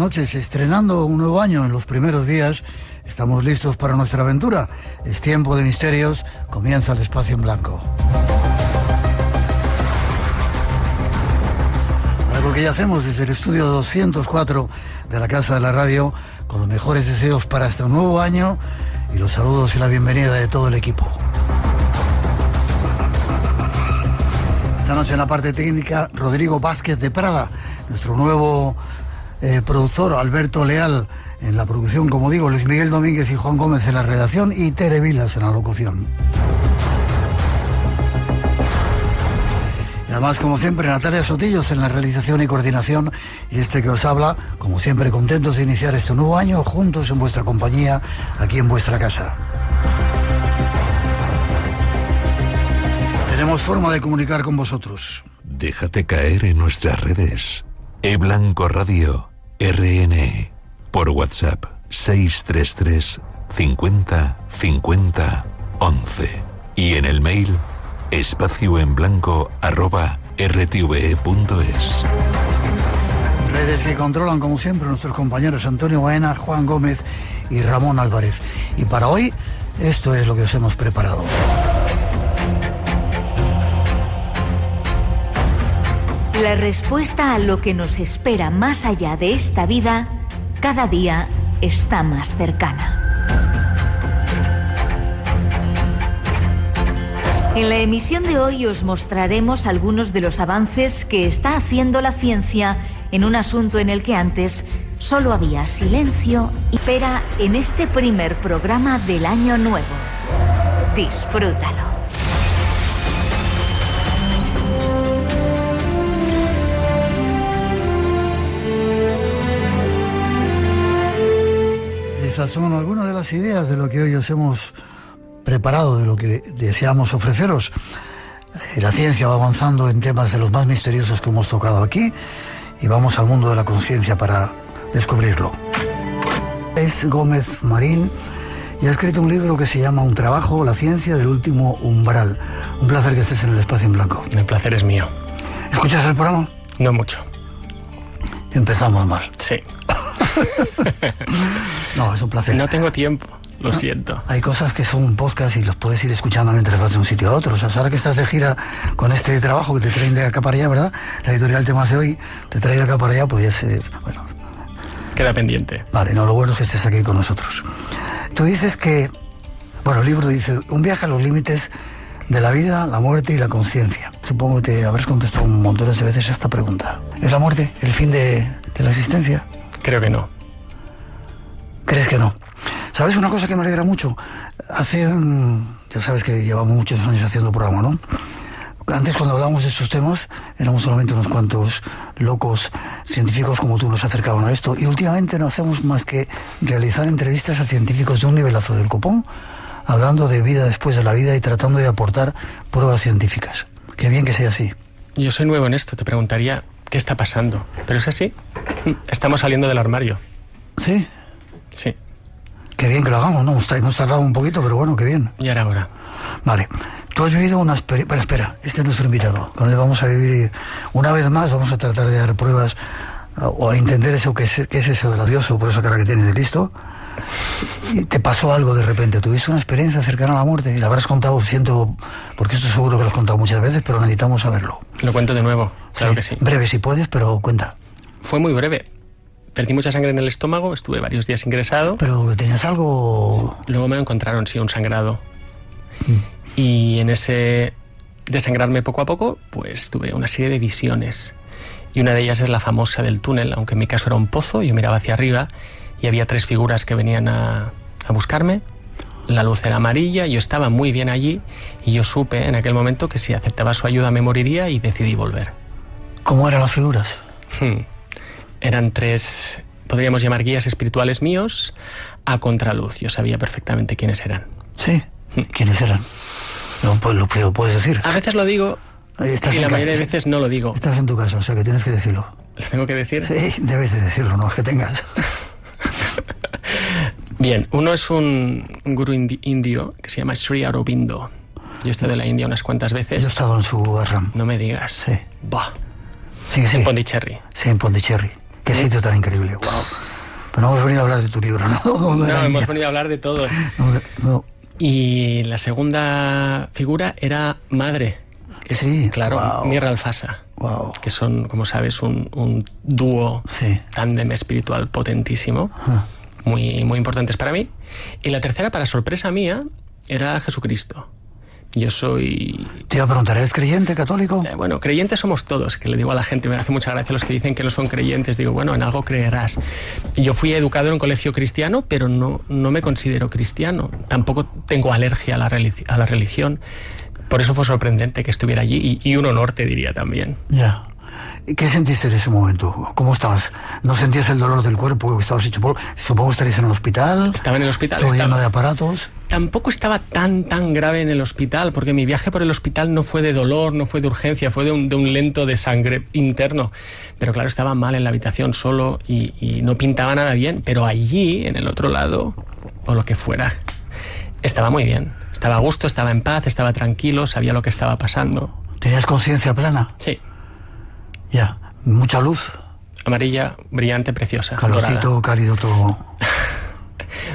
noches. Estrenando un nuevo año en los primeros días, estamos listos para nuestra aventura. Es tiempo de misterios, comienza el Espacio en Blanco. Algo que ya hacemos desde el estudio 204 de la Casa de la Radio, con los mejores deseos para este nuevo año y los saludos y la bienvenida de todo el equipo. Esta noche en la parte técnica, Rodrigo Vázquez de Prada, nuestro nuevo productor, Alberto Leal en la producción, como digo, Luis Miguel Domínguez y Juan Gómez en la redacción y Tere Vilas en la locución. Y además, como siempre, Natalia Sotillos en la realización y coordinación, y este que os habla, como siempre, contentos de iniciar este nuevo año juntos en vuestra compañía, aquí en vuestra casa. Tenemos forma de comunicar con vosotros. Déjate caer en nuestras redes. eBlanco Radio, RN. Por WhatsApp, 633 50 50 11. Y en el mail, espacioenblanco@rtve.es. Redes que controlan, como siempre, nuestros compañeros Antonio Baena, Juan Gómez y Ramón Álvarez. Y para hoy, esto es lo que os hemos preparado. La respuesta a lo que nos espera más allá de esta vida, cada día está más cercana. En la emisión de hoy os mostraremos algunos de los avances que está haciendo la ciencia en un asunto en el que antes solo había silencio y espera en este primer programa del año nuevo. Disfrútalo. Esas son algunas de las ideas de lo que hoy os hemos preparado, de lo que deseamos ofreceros. La ciencia va avanzando en temas de los más misteriosos que hemos tocado aquí y vamos al mundo de la conciencia para descubrirlo. Es Gómez Marín y ha escrito un libro que se llama Un trabajo, la ciencia del último umbral. Un placer que estés en el Espacio en Blanco. El placer es mío. ¿Escuchas el programa? No mucho. Empezamos mal. Sí. No, es un placer. No tengo tiempo, lo siento. Hay cosas que son podcast y los puedes ir escuchando mientras vas de un sitio a otro. O sea, ahora que estás de gira con este trabajo que te traen de acá para allá, ¿verdad? La editorial Temas de Hoy te trae de acá para allá, podría ser... Bueno, queda pendiente. Vale, no, lo bueno es que estés aquí con nosotros. Tú dices que... Bueno, el libro dice, un viaje a los límites de la vida, la muerte y la conciencia. Supongo que te habrás contestado un montón de veces a esta pregunta. ¿Es la muerte el fin de la existencia? Creo que no. ¿Crees que no? ¿Sabes una cosa que me alegra mucho? Ya sabes que llevamos muchos años haciendo programa, ¿no? Antes, cuando hablábamos de estos temas, éramos solamente unos cuantos locos científicos como tú nos acercaban a esto. Y últimamente no hacemos más que realizar entrevistas a científicos de un nivelazo del copón, hablando de vida después de la vida y tratando de aportar pruebas científicas. Qué bien que sea así. Yo soy nuevo en esto, te preguntaría qué está pasando. ¿Pero es así? Estamos saliendo del armario. ¿Sí? Sí. Qué bien que lo hagamos, ¿no? Hemos tardado un poquito, pero bueno, qué bien. Y ahora hora. Vale. Tú has vivido una experiencia... Pero espera, este es nuestro invitado. Con él vamos a vivir... Una vez más vamos a tratar de dar pruebas o a entender eso, qué es eso del odioso, por esa cara que tienes de listo. Y te pasó algo de repente. Tuviste una experiencia cercana a la muerte y la habrás contado, porque esto seguro que lo has contado muchas veces, pero necesitamos saberlo. Lo cuento de nuevo, claro que sí. Breve si puedes, pero cuenta. Fue muy breve. Perdí mucha sangre en el estómago, estuve varios días ingresado. ¿Pero tenías algo...? Luego me lo encontraron, sí, un sangrado. Y en ese desangrarme poco a poco, pues tuve una serie de visiones. Y una de ellas es la famosa del túnel, aunque en mi caso era un pozo, yo miraba hacia arriba y había 3 figuras que venían a buscarme. La luz era amarilla, yo estaba muy bien allí y yo supe en aquel momento que si aceptaba su ayuda me moriría y decidí volver. ¿Cómo eran las figuras? Eran 3, podríamos llamar guías espirituales míos, a contraluz. Yo sabía perfectamente quiénes eran. ¿Sí? ¿Quiénes eran? No, pues lo puedes decir. A veces lo digo y la mayoría de veces no lo digo. Estás en tu casa, o sea que tienes que decirlo. ¿Les tengo que decir? Sí, debes de decirlo, no es que tengas. Bien, uno es un gurú indio que se llama Sri Aurobindo. Yo he estado en la India unas cuantas veces. Yo he estado en su ashram. No me digas. Sí. Bah. Sí. En Pondicherry. Sí, en Pondicherry. Qué sitio tan increíble, wow. Pero no hemos venido a hablar de tu libro, ¿no? No, hemos venido a hablar de todo. No. Y la segunda figura era madre, que es, Sí, claro, wow. Mirra Alfasa, Wow. que son, como sabes, un dúo, Sí. tándem espiritual potentísimo, muy, muy importantes para mí. Y la tercera, para sorpresa mía, era Jesucristo. Yo soy... Te iba a preguntar, ¿eres creyente, católico? Bueno, creyentes somos todos, que le digo a la gente, me hace mucha gracia los que dicen que no son creyentes, digo, bueno, en algo creerás. Yo fui educado en un colegio cristiano, pero no me considero cristiano, tampoco tengo alergia a la religión, por eso fue sorprendente que estuviera allí y un honor, te diría también. Ya. ¿Y qué sentiste en ese momento? ¿Cómo estabas? ¿No sentías el dolor del cuerpo? ¿Estabas hecho polvo? Supongo que estarías en el hospital. Estaba en el hospital. Todo lleno de aparatos. Tampoco estaba tan grave en el hospital, porque mi viaje por el hospital no fue de dolor, no fue de urgencia, fue de un lento de sangre interno. Pero claro, estaba mal en la habitación solo y no pintaba nada bien. Pero allí, en el otro lado, o lo que fuera, estaba muy bien. Estaba a gusto, estaba en paz, estaba tranquilo, sabía lo que estaba pasando. ¿Tenías conciencia plena? Sí. Ya. ¿Mucha luz? Amarilla, brillante, preciosa. Calorcito, dorada. cálido, todo.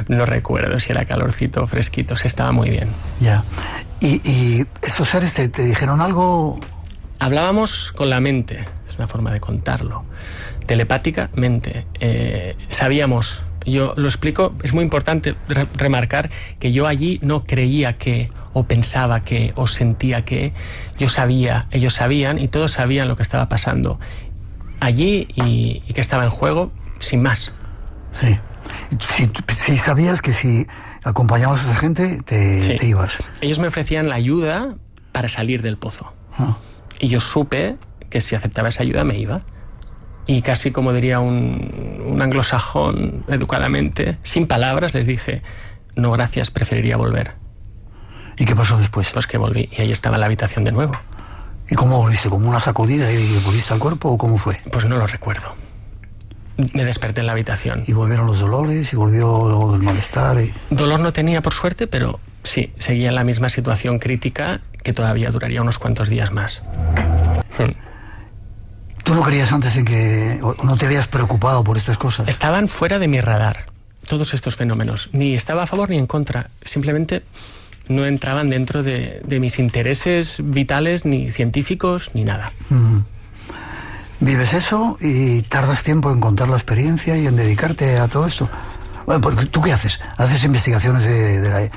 No recuerdo si era calorcito o fresquito, se estaba muy bien. Ya. ¿Y estos seres te dijeron algo? Hablábamos con la mente, es una forma de contarlo, telepáticamente. Sabíamos, yo lo explico, es muy importante remarcar que yo allí no creía que, o pensaba que, o sentía que, yo sabía, ellos sabían y todos sabían lo que estaba pasando allí y que estaba en juego, sin más. Sí. Si sabías que si acompañabas a esa gente, te ibas. Ellos me ofrecían la ayuda para salir del pozo. Y yo supe que si aceptaba esa ayuda me iba. Y casi como diría un anglosajón educadamente, sin palabras les dije, no gracias, preferiría volver. ¿Y qué pasó después? Pues que volví y ahí estaba en la habitación de nuevo. ¿Y cómo volviste? ¿Como una sacudida y volviste al cuerpo o cómo fue? Pues no lo recuerdo. Me desperté en la habitación. ¿Y volvieron los dolores y volvió el malestar? Dolor no tenía, por suerte, pero sí, seguía en la misma situación crítica que todavía duraría unos cuantos días más. ¿Tú no creías antes en que... o no te habías preocupado por estas cosas? Estaban fuera de mi radar, todos estos fenómenos. Ni estaba a favor ni en contra. Simplemente no entraban dentro de mis intereses vitales, ni científicos, ni nada. ¿Vives eso y tardas tiempo en contar la experiencia y en dedicarte a todo esto? Bueno, porque ¿tú qué haces? ¿Haces investigaciones de la...?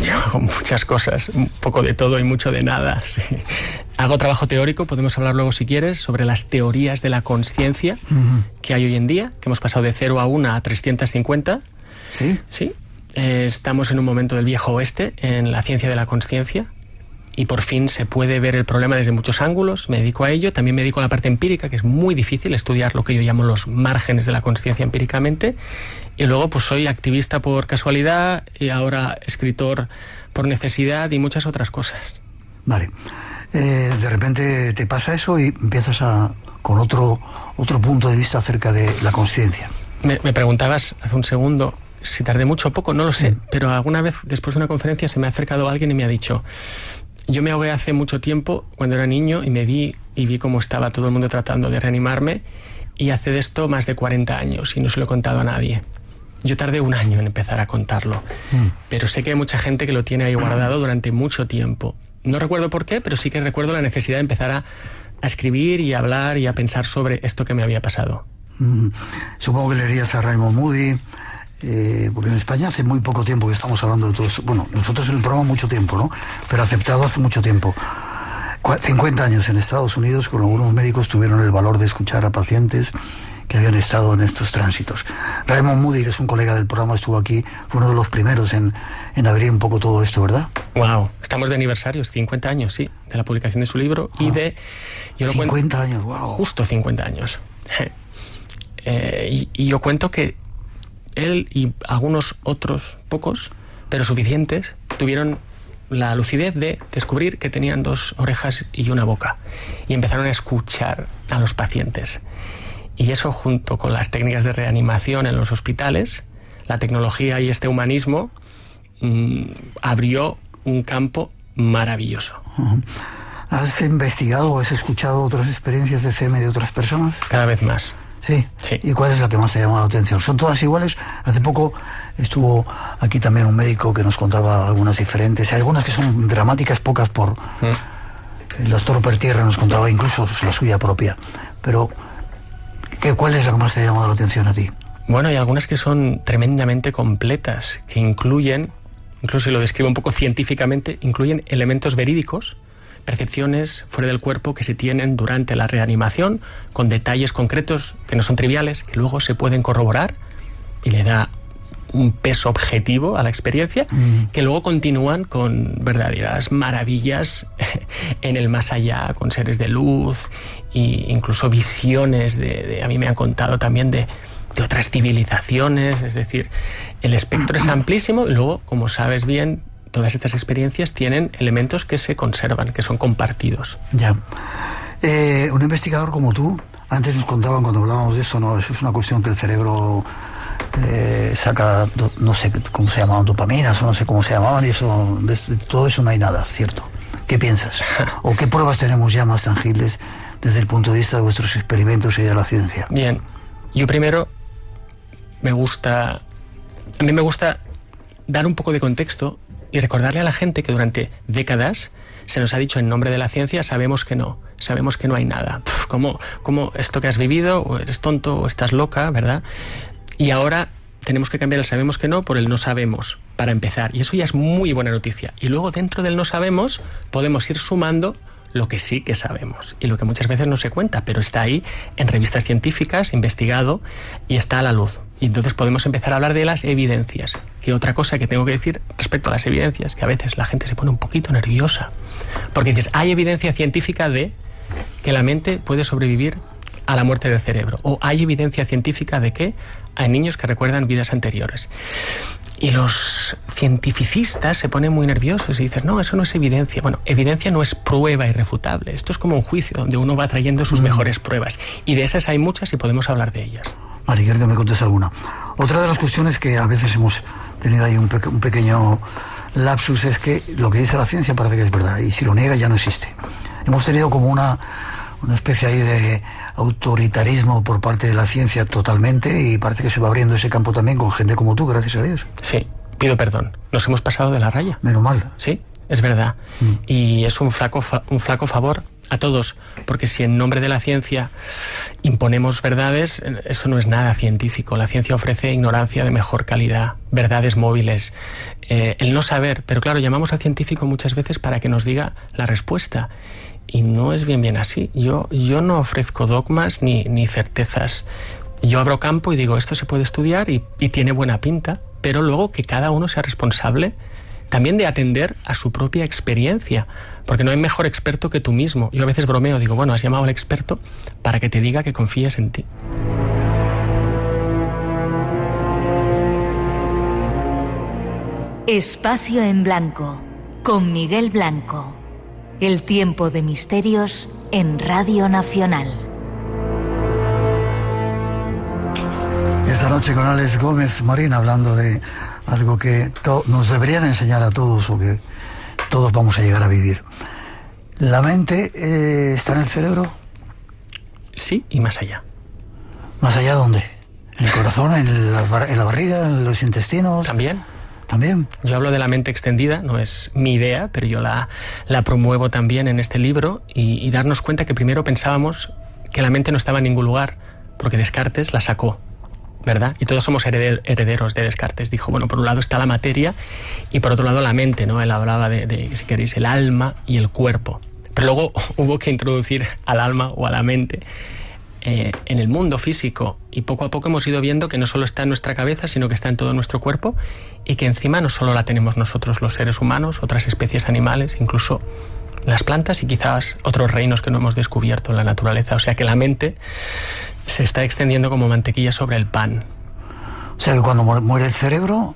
Yo hago muchas cosas, un poco de todo y mucho de nada. Sí. Hago trabajo teórico, podemos hablar luego si quieres, sobre las teorías de la consciencia que hay hoy en día, que hemos pasado de 0 a 1 a 350. ¿Sí? Sí. Estamos en un momento del viejo oeste en la ciencia de la consciencia y por fin se puede ver el problema desde muchos ángulos. Me dedico a ello, también me dedico a la parte empírica, que es muy difícil estudiar lo que yo llamo los márgenes de la consciencia empíricamente. Y luego pues soy activista por casualidad y ahora escritor por necesidad y muchas otras cosas. Vale. De repente te pasa eso y empiezas con otro punto de vista acerca de la consciencia. Me preguntabas hace un segundo si tardé mucho o poco, no lo sé, pero alguna vez después de una conferencia se me ha acercado alguien y me ha dicho: yo me ahogué hace mucho tiempo cuando era niño y vi cómo estaba todo el mundo tratando de reanimarme, y hace de esto más de 40 años y no se lo he contado a nadie. Yo tardé un año en empezar a contarlo, pero sé que hay mucha gente que lo tiene ahí guardado durante mucho tiempo. No recuerdo por qué, pero sí que recuerdo la necesidad de empezar a escribir y a hablar y a pensar sobre esto que me había pasado. Supongo que leerías a Raymond Moody, porque en España hace muy poco tiempo que estamos hablando de todo esto. Bueno, nosotros en el programa mucho tiempo, ¿no? Pero aceptado hace mucho tiempo. 50 años en Estados Unidos, con algunos médicos tuvieron el valor de escuchar a pacientes que habían estado en estos tránsitos. Raymond Moody, que es un colega del programa, estuvo aquí, fue uno de los primeros en abrir un poco todo esto, ¿verdad? Wow, estamos de aniversarios, 50 años, sí, de la publicación de su libro y de... Yo 50 años, wow. Justo 50 años. Y yo cuento que él y algunos otros, pocos, pero suficientes, tuvieron la lucidez de descubrir que tenían 2 orejas y una boca y empezaron a escuchar a los pacientes. Y eso, junto con las técnicas de reanimación en los hospitales, la tecnología y este humanismo, abrió un campo maravilloso. ¿¿Has investigado o has escuchado otras experiencias de CM de otras personas? Cada vez más. Sí. ¿Y cuál es la que más te ha llamado la atención? ¿Son todas iguales? Hace poco estuvo aquí también un médico que nos contaba algunas diferentes. Hay algunas que son dramáticas, pocas por... El doctor Pertierra nos contaba incluso la suya propia. Pero, ¿cuál es la que más te ha llamado la atención a ti? Bueno, hay algunas que son tremendamente completas, que incluyen, incluso si lo describo un poco científicamente, incluyen elementos verídicos, percepciones fuera del cuerpo que se tienen durante la reanimación, con detalles concretos que no son triviales, que luego se pueden corroborar y le da un peso objetivo a la experiencia, que luego continúan con verdaderas maravillas en el más allá, con seres de luz e incluso visiones a mí me han contado también de otras civilizaciones. Es decir, el espectro es amplísimo y luego, como sabes bien, todas estas experiencias tienen elementos que se conservan, que son compartidos. Ya. Un investigador como tú, antes nos contaban cuando hablábamos de eso, ¿no? Eso es una cuestión que el cerebro saca, no sé cómo se llamaban, dopaminas o no sé cómo se llamaban, y eso, de todo eso no hay nada, ¿cierto? ¿Qué piensas? ¿O qué pruebas tenemos ya más tangibles desde el punto de vista de vuestros experimentos y de la ciencia? Bien, yo primero a mí me gusta dar un poco de contexto y recordarle a la gente que durante décadas se nos ha dicho en nombre de la ciencia sabemos que no hay nada. ¿Cómo esto que has vivido? O eres tonto o estás loca, ¿verdad? Y ahora tenemos que cambiar el sabemos que no por el no sabemos, para empezar. Y eso ya es muy buena noticia. Y luego dentro del no sabemos podemos ir sumando lo que sí que sabemos y lo que muchas veces no se cuenta, pero está ahí en revistas científicas, investigado y está a la luz. Y entonces podemos empezar a hablar de las evidencias. Que otra cosa que tengo que decir respecto a las evidencias, que a veces la gente se pone un poquito nerviosa, porque dices, hay evidencia científica de que la mente puede sobrevivir a la muerte del cerebro, o hay evidencia científica de que hay niños que recuerdan vidas anteriores. Y los cientificistas se ponen muy nerviosos y dicen, no, eso no es evidencia. Bueno, evidencia no es prueba irrefutable. Esto es como un juicio donde uno va trayendo sus mejores pruebas. Y de esas hay muchas y podemos hablar de ellas. Vale, quiero que me contes alguna. Otra de las cuestiones que a veces hemos tenido ahí un pequeño lapsus es que lo que dice la ciencia parece que es verdad y si lo niega ya no existe. Hemos tenido como una especie ahí de autoritarismo por parte de la ciencia totalmente y parece que se va abriendo ese campo también con gente como tú, gracias a Dios. Sí, pido perdón. Nos hemos pasado de la raya. Menos mal. Sí, es verdad. Y es un flaco favor a todos, porque si en nombre de la ciencia imponemos verdades, eso no es nada científico. La ciencia ofrece ignorancia de mejor calidad, verdades móviles, el no saber. Pero claro, llamamos al científico muchas veces para que nos diga la respuesta. Y no es bien así. Yo no ofrezco dogmas ni certezas. Yo abro campo y digo, esto se puede estudiar y tiene buena pinta, pero luego que cada uno sea responsable también de atender a su propia experiencia, porque no hay mejor experto que tú mismo. Yo a veces bromeo, digo, bueno, has llamado al experto para que te diga que confíes en ti. Espacio en Blanco, con Miguel Blanco. El tiempo de misterios en Radio Nacional. Esta noche con Alex Gómez Marín hablando de algo que nos deberían enseñar a todos o que todos vamos a llegar a vivir. ¿La mente está en el cerebro? Sí, y más allá. ¿Más allá dónde? ¿En el corazón, en la barriga, en los intestinos? ¿También? Yo hablo de la mente extendida, no es mi idea, pero yo la promuevo también en este libro y darnos cuenta que primero pensábamos que la mente no estaba en ningún lugar, porque Descartes la sacó, ¿verdad? Y todos somos herederos de Descartes. Dijo, bueno, por un lado está la materia y por otro lado la mente, ¿no? Él hablaba de si queréis, el alma y el cuerpo. Pero luego hubo que introducir al alma o a la mente en el mundo físico y poco a poco hemos ido viendo que no solo está en nuestra cabeza, sino que está en todo nuestro cuerpo y que encima no solo la tenemos nosotros los seres humanos, otras especies animales, incluso las plantas y quizás otros reinos que no hemos descubierto en la naturaleza. O sea que la mente se está extendiendo como mantequilla sobre el pan. O sea que cuando muere el cerebro,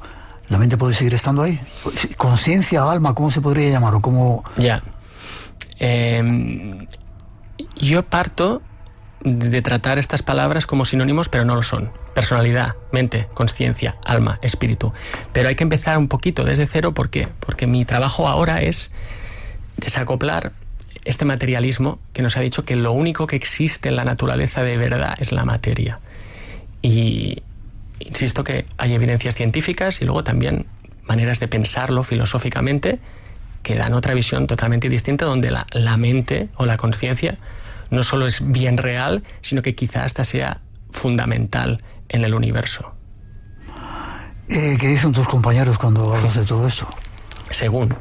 la mente puede seguir estando ahí. Conciencia, alma, ¿cómo se podría llamar? ¿O cómo? Ya. Yo parto de tratar estas palabras como sinónimos, pero no lo son. Personalidad, mente, consciencia, alma, espíritu. Pero hay que empezar un poquito desde cero. ¿Por qué? Porque mi trabajo ahora es desacoplar este materialismo que nos ha dicho que lo único que existe en la naturaleza de verdad es la materia. Y insisto que hay evidencias científicas y luego también maneras de pensarlo filosóficamente que dan otra visión totalmente distinta, donde la mente o la conciencia no solo es bien real, sino que quizás hasta sea fundamental en el universo. ¿Qué dicen tus compañeros cuando hablas de todo esto? Según,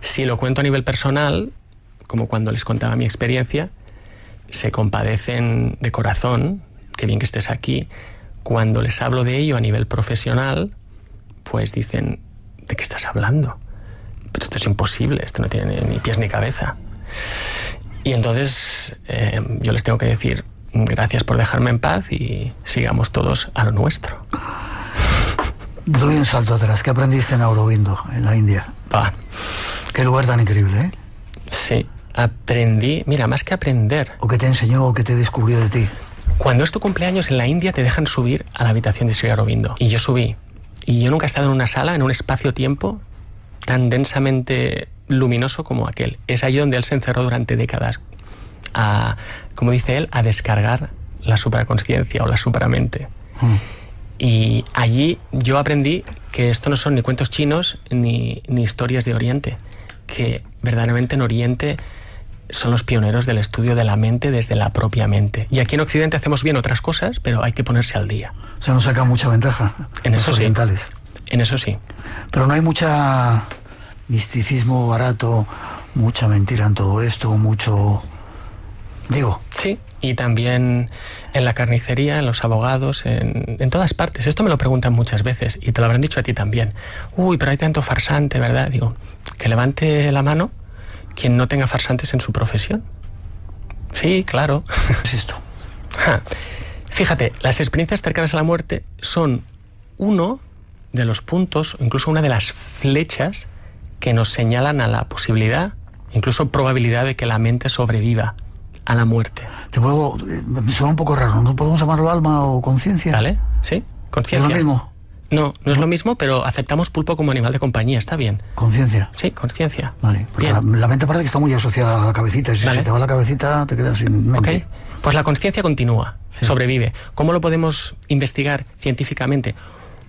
si lo cuento a nivel personal, como cuando les contaba mi experiencia, se compadecen de corazón, qué bien que estés aquí. Cuando les hablo de ello a nivel profesional, pues dicen, ¿de qué estás hablando? Pero esto es imposible, esto no tiene ni pies ni cabeza. Y entonces yo les tengo que decir, gracias por dejarme en paz y sigamos todos a lo nuestro. Doy un salto atrás. ¿Qué aprendiste en Aurobindo, en la India? Qué lugar tan increíble, ¿eh? Sí, aprendí, mira, más que aprender. ¿O qué te enseñó o qué te descubrió de ti? Cuando es tu cumpleaños en la India te dejan subir a la habitación de Sri Aurobindo. Y yo subí. Y yo nunca he estado en una sala, en un espacio-tiempo tan densamente luminoso como aquel. Es allí donde él se encerró durante décadas como dice él, a descargar la supraconsciencia o la supramente. Y allí yo aprendí que esto no son ni cuentos chinos ni historias de Oriente, que verdaderamente en Oriente son los pioneros del estudio de la mente desde la propia mente. Y aquí en Occidente hacemos bien otras cosas, pero hay que ponerse al día. O sea, nos saca mucha ventaja en los eso orientales. Sí. En eso sí. Pero no hay mucha misticismo barato, mucha mentira en todo esto, mucho... Digo. Sí, y también en la carnicería, en los abogados, en todas partes. Esto me lo preguntan muchas veces y te lo habrán dicho a ti también. Uy, pero hay tanto farsante, ¿verdad? Digo, que levante la mano quien no tenga farsantes en su profesión. Sí, claro. ¿Qué es esto? Fíjate, las experiencias cercanas a la muerte son uno de los puntos, incluso una de las flechas que nos señalan a la posibilidad, incluso probabilidad de que la mente sobreviva a la muerte. Me suena un poco raro, ¿no podemos llamarlo alma o conciencia? ¿Vale? Sí, conciencia. ¿Es lo mismo? No es lo mismo, pero aceptamos pulpo como animal de compañía, está bien. ¿Conciencia? Sí, conciencia. Vale, porque la mente parece que está muy asociada a la cabecita, y si se te va la cabecita te quedas sin mente. Ok, pues la conciencia continúa, sobrevive. ¿Cómo lo podemos investigar científicamente?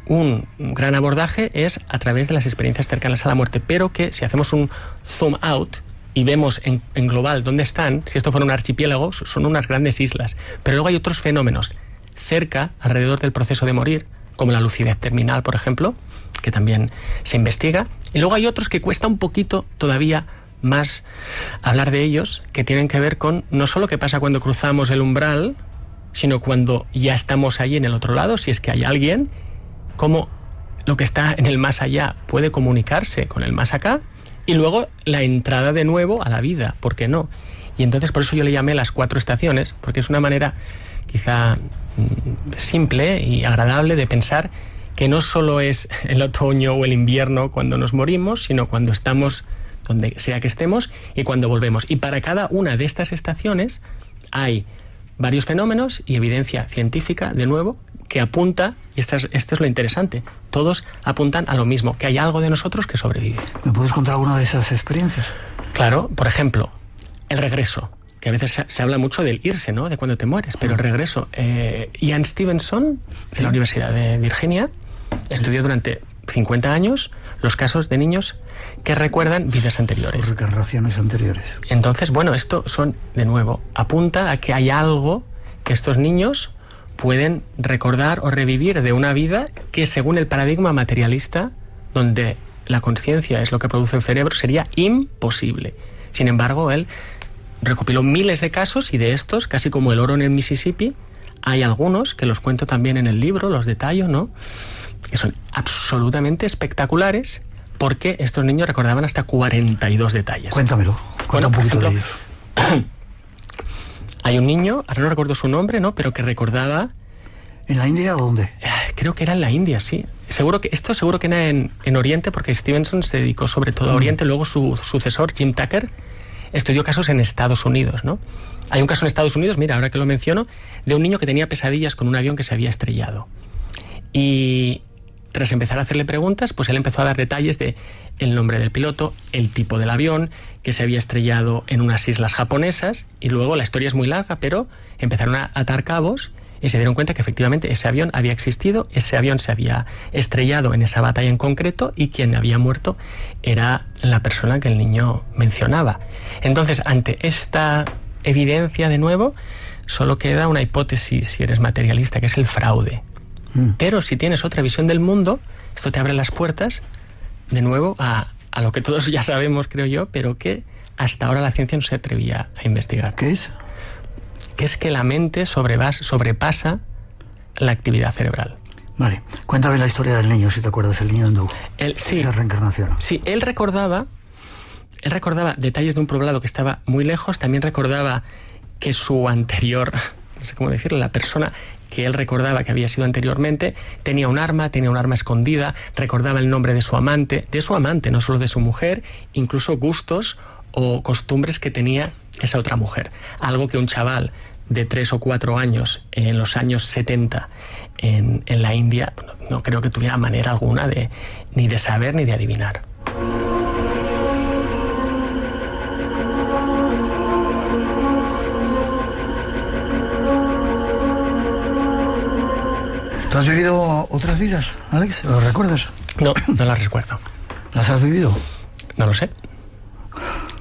Un gran abordaje es a través de las experiencias cercanas a la muerte, pero que si hacemos un zoom out y vemos en global dónde están, si esto fuera un archipiélago, son unas grandes islas. Pero luego hay otros fenómenos cerca, alrededor del proceso de morir, como la lucidez terminal, por ejemplo, que también se investiga. Y luego hay otros que cuesta un poquito todavía más hablar de ellos, que tienen que ver con no solo qué pasa cuando cruzamos el umbral, sino cuando ya estamos ahí en el otro lado, si es que hay alguien, cómo lo que está en el más allá puede comunicarse con el más acá, y luego la entrada de nuevo a la vida, ¿por qué no? Y entonces por eso yo le llamé las 4 estaciones, porque es una manera quizá simple y agradable de pensar que no solo es el otoño o el invierno cuando nos morimos, sino cuando estamos donde sea que estemos y cuando volvemos. Y para cada una de estas estaciones hay varios fenómenos y evidencia científica, de nuevo, que apunta, y esto es lo interesante, todos apuntan a lo mismo, que hay algo de nosotros que sobrevive. ¿Me puedes contar alguna de esas experiencias? Claro, por ejemplo, el regreso, que a veces se habla mucho del irse, ¿no?, de cuando te mueres, pero el regreso. Ian Stevenson, de la Universidad de Virginia, estudió durante 50 años los casos de niños que recuerdan vidas anteriores. Reencarnaciones anteriores. Entonces, bueno, esto de nuevo, apunta a que hay algo que estos niños pueden recordar o revivir de una vida que, según el paradigma materialista, donde la conciencia es lo que produce el cerebro, sería imposible. Sin embargo, él recopiló miles de casos y de estos, casi como el oro en el Mississippi, hay algunos que los cuento también en el libro, los detallo, ¿no?, que son absolutamente espectaculares porque estos niños recordaban hasta 42 detalles. Cuéntamelo, cuenta un poquito de ellos. Hay un niño, ahora no recuerdo su nombre, ¿no?, pero que recordaba... ¿En la India o dónde? Creo que era en la India, sí. Seguro que era en Oriente, porque Stevenson se dedicó sobre todo a Oriente. Luego su sucesor, Jim Tucker, estudió casos en Estados Unidos, ¿no? Hay un caso en Estados Unidos, mira, ahora que lo menciono, de un niño que tenía pesadillas con un avión que se había estrellado. Y tras empezar a hacerle preguntas, pues él empezó a dar detalles de el nombre del piloto, el tipo del avión, que se había estrellado en unas islas japonesas, y luego la historia es muy larga, pero empezaron a atar cabos y se dieron cuenta que efectivamente ese avión había existido, ese avión se había estrellado en esa batalla en concreto y quien había muerto era la persona que el niño mencionaba. Entonces, ante esta evidencia, de nuevo, solo queda una hipótesis, si eres materialista, que es el fraude. Pero si tienes otra visión del mundo, esto te abre las puertas, de nuevo, a lo que todos ya sabemos, creo yo, pero que hasta ahora la ciencia no se atrevía a investigar. ¿Qué es? Que es que la mente sobrepasa la actividad cerebral. Vale, cuéntame la historia del niño, si te acuerdas, el niño hindú. Sí, esa reencarnación. Sí, él recordaba detalles de un poblado que estaba muy lejos, también recordaba que su anterior, no sé cómo decirlo, la persona que él recordaba que había sido anteriormente, tenía un arma escondida, recordaba el nombre de su amante, no solo de su mujer, incluso gustos o costumbres que tenía esa otra mujer. Algo que un chaval de 3 o 4 años en los años 70 en la India no creo que tuviera manera alguna ni de saber ni de adivinar. ¿Tú has vivido otras vidas, Alex? ¿Lo recuerdas? No las recuerdo. ¿Las has vivido? No lo sé.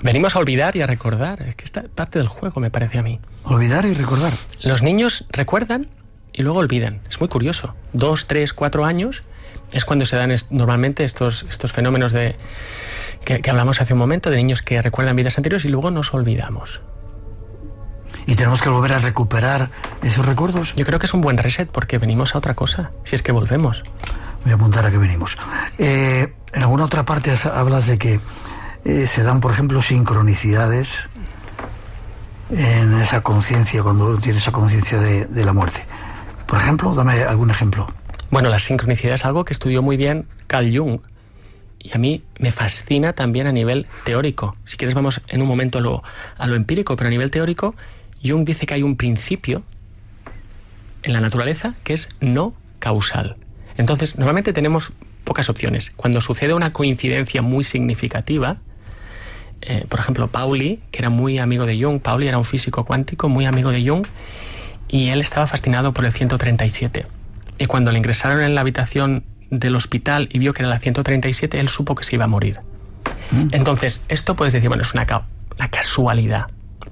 Venimos a olvidar y a recordar. Es que esta parte del juego, me parece a mí. Olvidar y recordar. Los niños recuerdan y luego olvidan. Es muy curioso. 2, 3, 4 años es cuando se dan normalmente estos fenómenos que hablamos hace un momento, de niños que recuerdan vidas anteriores y luego nos olvidamos. ¿Y tenemos que volver a recuperar esos recuerdos? Yo creo que es un buen reset porque venimos a otra cosa, si es que volvemos. Voy a apuntar a que venimos. En alguna otra parte hablas de que se dan, por ejemplo, sincronicidades en esa conciencia, cuando uno tiene esa conciencia de la muerte. Por ejemplo, dame algún ejemplo. Bueno, la sincronicidad es algo que estudió muy bien Carl Jung y a mí me fascina también a nivel teórico. Si quieres vamos en un momento a lo empírico, pero a nivel teórico Jung dice que hay un principio en la naturaleza que es no causal. Entonces, normalmente tenemos pocas opciones. Cuando sucede una coincidencia muy significativa, por ejemplo, Pauli, que era muy amigo de Jung, Pauli era un físico cuántico muy amigo de Jung, y él estaba fascinado por el 137. Y cuando le ingresaron en la habitación del hospital y vio que era la 137, él supo que se iba a morir. Entonces, esto puedes decir, bueno, es una casualidad.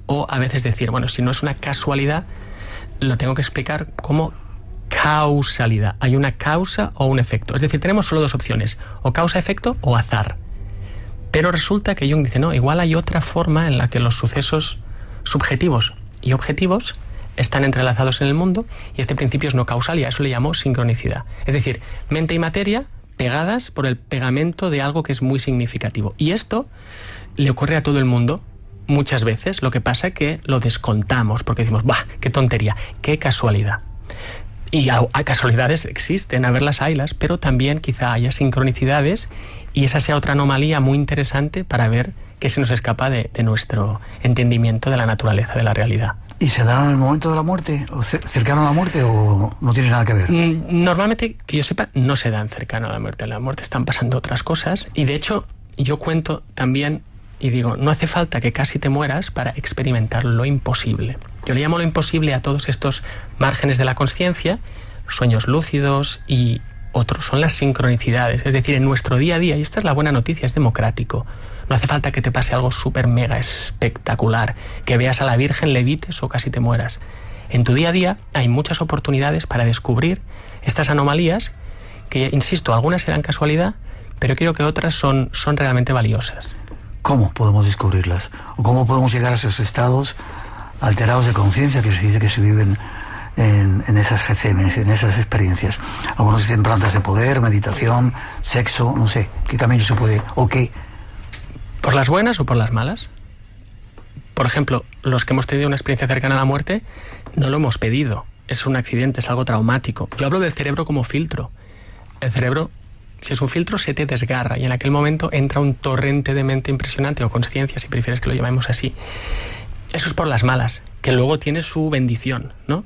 O a veces decir, bueno, si no es una casualidad, lo tengo que explicar como causalidad. Hay una causa o un efecto. Es decir, tenemos solo dos opciones, o causa-efecto o azar. Pero resulta que Jung dice, no, igual hay otra forma en la que los sucesos subjetivos y objetivos están entrelazados en el mundo, y este principio es no causal, y a eso le llamó sincronicidad. Es decir, mente y materia pegadas por el pegamento de algo que es muy significativo. Y esto le ocurre a todo el mundo muchas veces. Lo que pasa es que lo descontamos porque decimos, ¡bah, qué tontería, qué casualidad! Y a casualidades existen, a verlas haylas, pero también quizá haya sincronicidades, y esa sea otra anomalía muy interesante para ver qué se nos escapa de nuestro entendimiento de la naturaleza, de la realidad. ¿Y se dan en el momento de la muerte, o cercano a la muerte, o no tiene nada que ver? Normalmente, que yo sepa, no se dan cercano a la muerte. En la muerte están pasando otras cosas, y de hecho yo cuento también y digo, no hace falta que casi te mueras para experimentar lo imposible. Yo le llamo lo imposible a todos estos márgenes de la consciencia, sueños lúcidos, y otros son las sincronicidades. Es decir, en nuestro día a día, y esta es la buena noticia, es democrático. No hace falta que te pase algo súper mega espectacular, que veas a la Virgen, levites o casi te mueras. En tu día a día hay muchas oportunidades para descubrir estas anomalías que, insisto, algunas serán casualidad, pero creo que otras son realmente valiosas. ¿Cómo podemos descubrirlas? ¿O cómo podemos llegar a esos estados alterados de conciencia que se dice que se viven en esas ECMs, en esas experiencias? Algunos dicen plantas de poder, meditación, sexo, no sé, ¿qué camino se puede o qué? ¿Por las buenas o por las malas? Por ejemplo, los que hemos tenido una experiencia cercana a la muerte no lo hemos pedido. Es un accidente, es algo traumático. Yo hablo del cerebro como filtro. El cerebro, si es un filtro, se te desgarra y en aquel momento entra un torrente de mente impresionante, o conciencia, si prefieres que lo llamemos así. Eso es por las malas, que luego tiene su bendición, ¿no?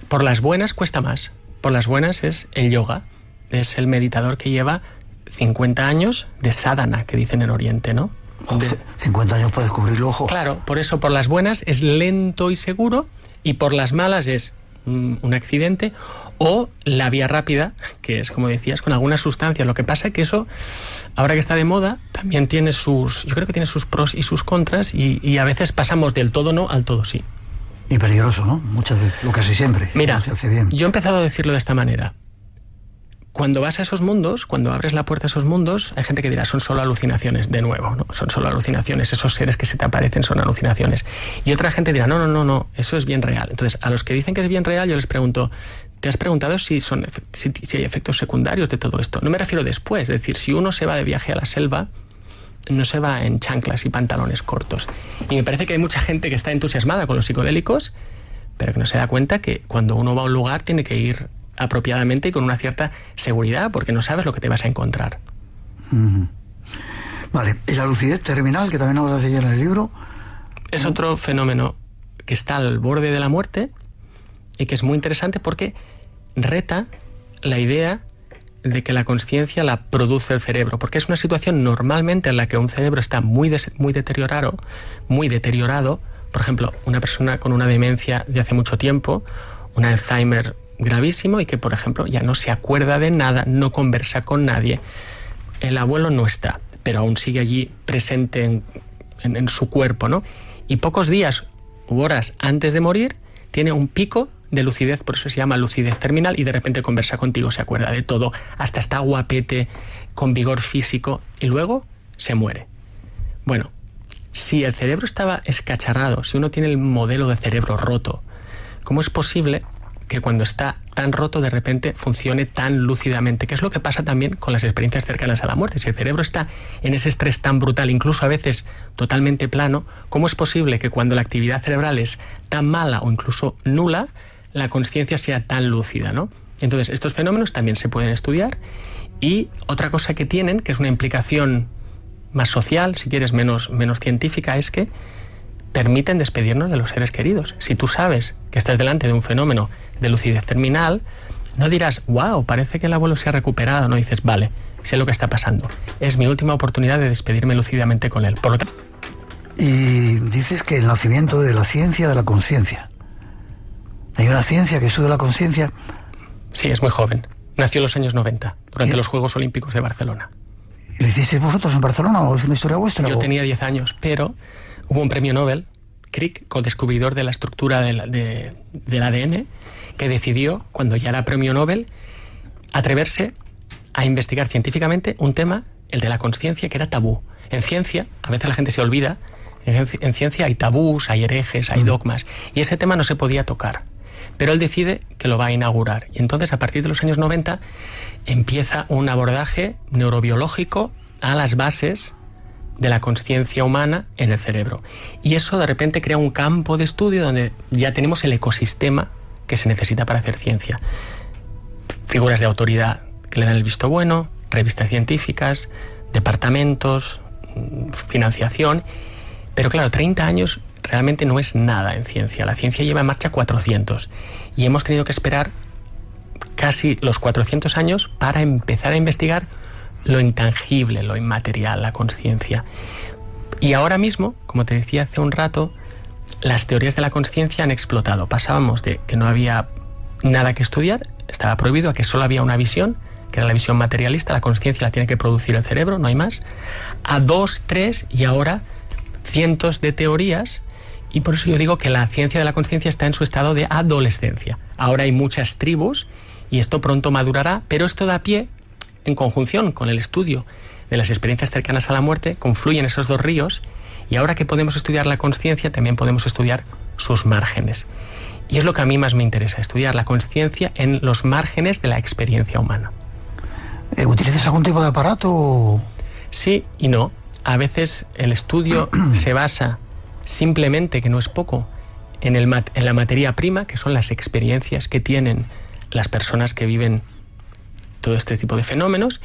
Por las buenas cuesta más. Por las buenas es el yoga, es el meditador que lleva 50 años de sadhana, que dicen en Oriente, ¿no? 50 años para descubrirlo, ojo. Claro, por eso por las buenas es lento y seguro, y por las malas es un accidente, o la vía rápida, que es, como decías, con algunas sustancias. Lo que pasa es que eso, ahora que está de moda, también tiene yo creo que tiene sus pros y sus contras, y a veces pasamos del todo no al todo sí. Y peligroso, ¿no? Muchas veces, o casi siempre. Mira, no se hace bien. yo he empezado a decirlo de esta manera. Cuando vas a esos mundos, cuando abres la puerta a esos mundos, hay gente que dirá, son solo alucinaciones, de nuevo, ¿no? Son solo alucinaciones, esos seres que se te aparecen son alucinaciones. Y otra gente dirá, no, eso es bien real. Entonces, a los que dicen que es bien real, yo les pregunto, ¿te has preguntado si hay efectos secundarios de todo esto? No me refiero después, es decir, si uno se va de viaje a la selva, no se va en chanclas y pantalones cortos. Y me parece que hay mucha gente que está entusiasmada con los psicodélicos, pero que no se da cuenta que cuando uno va a un lugar tiene que ir apropiadamente y con una cierta seguridad, porque no sabes lo que te vas a encontrar. Vale, y la lucidez terminal, que también hablas de ella en el libro, es otro fenómeno que está al borde de la muerte y que es muy interesante porque reta la idea de que la consciencia la produce el cerebro, porque es una situación normalmente en la que un cerebro está muy deteriorado, por ejemplo, una persona con una demencia de hace mucho tiempo, un Alzheimer gravísimo y que, por ejemplo, ya no se acuerda de nada, no conversa con nadie. El abuelo no está, pero aún sigue allí presente en su cuerpo, ¿no? Y pocos días u horas antes de morir tiene un pico de lucidez, por eso se llama lucidez terminal, y de repente conversa contigo, se acuerda de todo, hasta está guapete, con vigor físico, y luego se muere. Bueno, si el cerebro estaba escacharrado, si uno tiene el modelo de cerebro roto, ¿cómo es posible que cuando está tan roto de repente funcione tan lúcidamente? Que es lo que pasa también con las experiencias cercanas a la muerte. Si el cerebro está en ese estrés tan brutal, incluso a veces totalmente plano, ¿cómo es posible que cuando la actividad cerebral es tan mala o incluso nula, la consciencia sea tan lúcida, ¿no? Entonces, estos fenómenos también se pueden estudiar, y otra cosa que tienen, que es una implicación más social, si quieres menos científica, es que permiten despedirnos de los seres queridos. Si tú sabes que estás delante de un fenómeno de lucidez terminal, no dirás, wow, parece que el abuelo se ha recuperado, no, dices, vale, sé lo que está pasando, es mi última oportunidad de despedirme lúcidamente con él. Por lo tanto, y dices que el nacimiento de la ciencia de la conciencia. Hay una ciencia que estudia la conciencia. Sí, es muy joven. Nació en los años 90, durante los Juegos Olímpicos de Barcelona. ¿Y lo hicisteis vosotros en Barcelona o es una historia vuestra? Yo tenía 10 años, pero hubo un premio Nobel, Crick, co-descubridor de la estructura del ADN, que decidió, cuando ya era premio Nobel, atreverse a investigar científicamente un tema, el de la consciencia, que era tabú. En ciencia, a veces la gente se olvida, en ciencia hay tabús, hay herejes, hay dogmas, y ese tema no se podía tocar. Pero él decide que lo va a inaugurar. Y entonces, a partir de los años 90, empieza un abordaje neurobiológico a las bases de la consciencia humana en el cerebro. Y eso de repente crea un campo de estudio donde ya tenemos el ecosistema que se necesita para hacer ciencia. Figuras de autoridad que le dan el visto bueno, revistas científicas, departamentos, financiación. Pero claro, 30 años realmente no es nada en ciencia. La ciencia lleva en marcha 400 y hemos tenido que esperar casi los 400 años para empezar a investigar lo intangible, lo inmaterial, la consciencia. Y ahora mismo, como te decía hace un rato, las teorías de la consciencia han explotado. Pasábamos de que no había nada que estudiar, estaba prohibido, a que solo había una visión, que era la visión materialista, la consciencia la tiene que producir el cerebro, no hay más, a 2, 3 y ahora cientos de teorías. Y por eso yo digo que la ciencia de la consciencia está en su estado de adolescencia. Ahora hay muchas tribus y esto pronto madurará, pero esto da pie, en conjunción con el estudio de las experiencias cercanas a la muerte, confluyen esos dos ríos, y ahora que podemos estudiar la consciencia, también podemos estudiar sus márgenes. Y es lo que a mí más me interesa, estudiar la consciencia en los márgenes de la experiencia humana. ¿Utilizas algún tipo de aparato? Sí y no. A veces el estudio se basa simplemente, que no es poco, en la materia prima, que son las experiencias que tienen las personas que viven todo este tipo de fenómenos,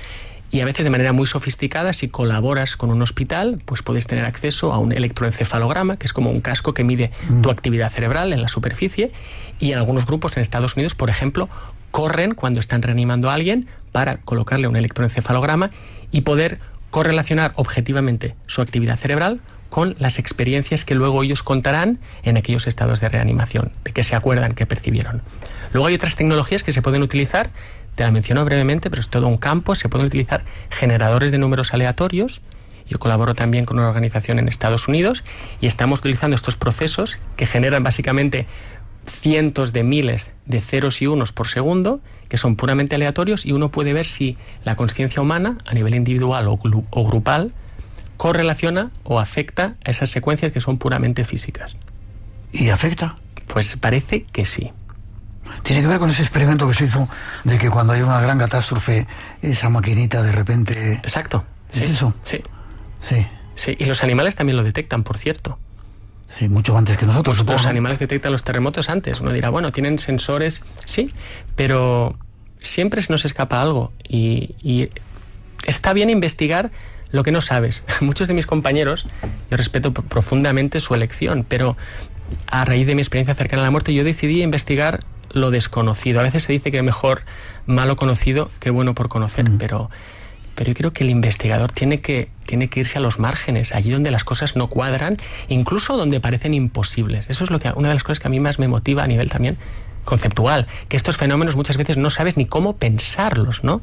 y a veces de manera muy sofisticada, si colaboras con un hospital, pues puedes tener acceso a un electroencefalograma, que es como un casco que mide tu actividad cerebral en la superficie, y en algunos grupos en Estados Unidos, por ejemplo, corren cuando están reanimando a alguien para colocarle un electroencefalograma y poder correlacionar objetivamente su actividad cerebral con las experiencias que luego ellos contarán en aquellos estados de reanimación, de que se acuerdan, que percibieron. Luego hay otras tecnologías que se pueden utilizar, te la menciono brevemente, pero es todo un campo. Se pueden utilizar generadores de números aleatorios. Yo colaboro también con una organización en Estados Unidos y estamos utilizando estos procesos que generan básicamente cientos de miles de ceros y unos por segundo, que son puramente aleatorios, y uno puede ver si la consciencia humana, a nivel individual o grupal, correlaciona o afecta a esas secuencias que son puramente físicas. ¿Y afecta? Pues parece que sí. Tiene que ver con ese experimento que se hizo de que cuando hay una gran catástrofe, esa maquinita de repente... Exacto. ¿Es sí, eso? Sí. Sí. Sí, y los animales también lo detectan, por cierto. Sí, mucho antes que nosotros, supongo. Los animales detectan los terremotos antes. Uno dirá, bueno, tienen sensores, sí, pero siempre se nos escapa algo. Y está bien investigar lo que no sabes. Muchos de mis compañeros, yo respeto profundamente su elección, pero a raíz de mi experiencia cercana a la muerte, yo decidí investigar lo desconocido. A veces se dice que mejor malo conocido que bueno por conocer, pero yo creo que el investigador tiene que irse a los márgenes, allí donde las cosas no cuadran, incluso donde parecen imposibles. Eso es una de las cosas que a mí más me motiva a nivel también conceptual, que estos fenómenos muchas veces no sabes ni cómo pensarlos, ¿no?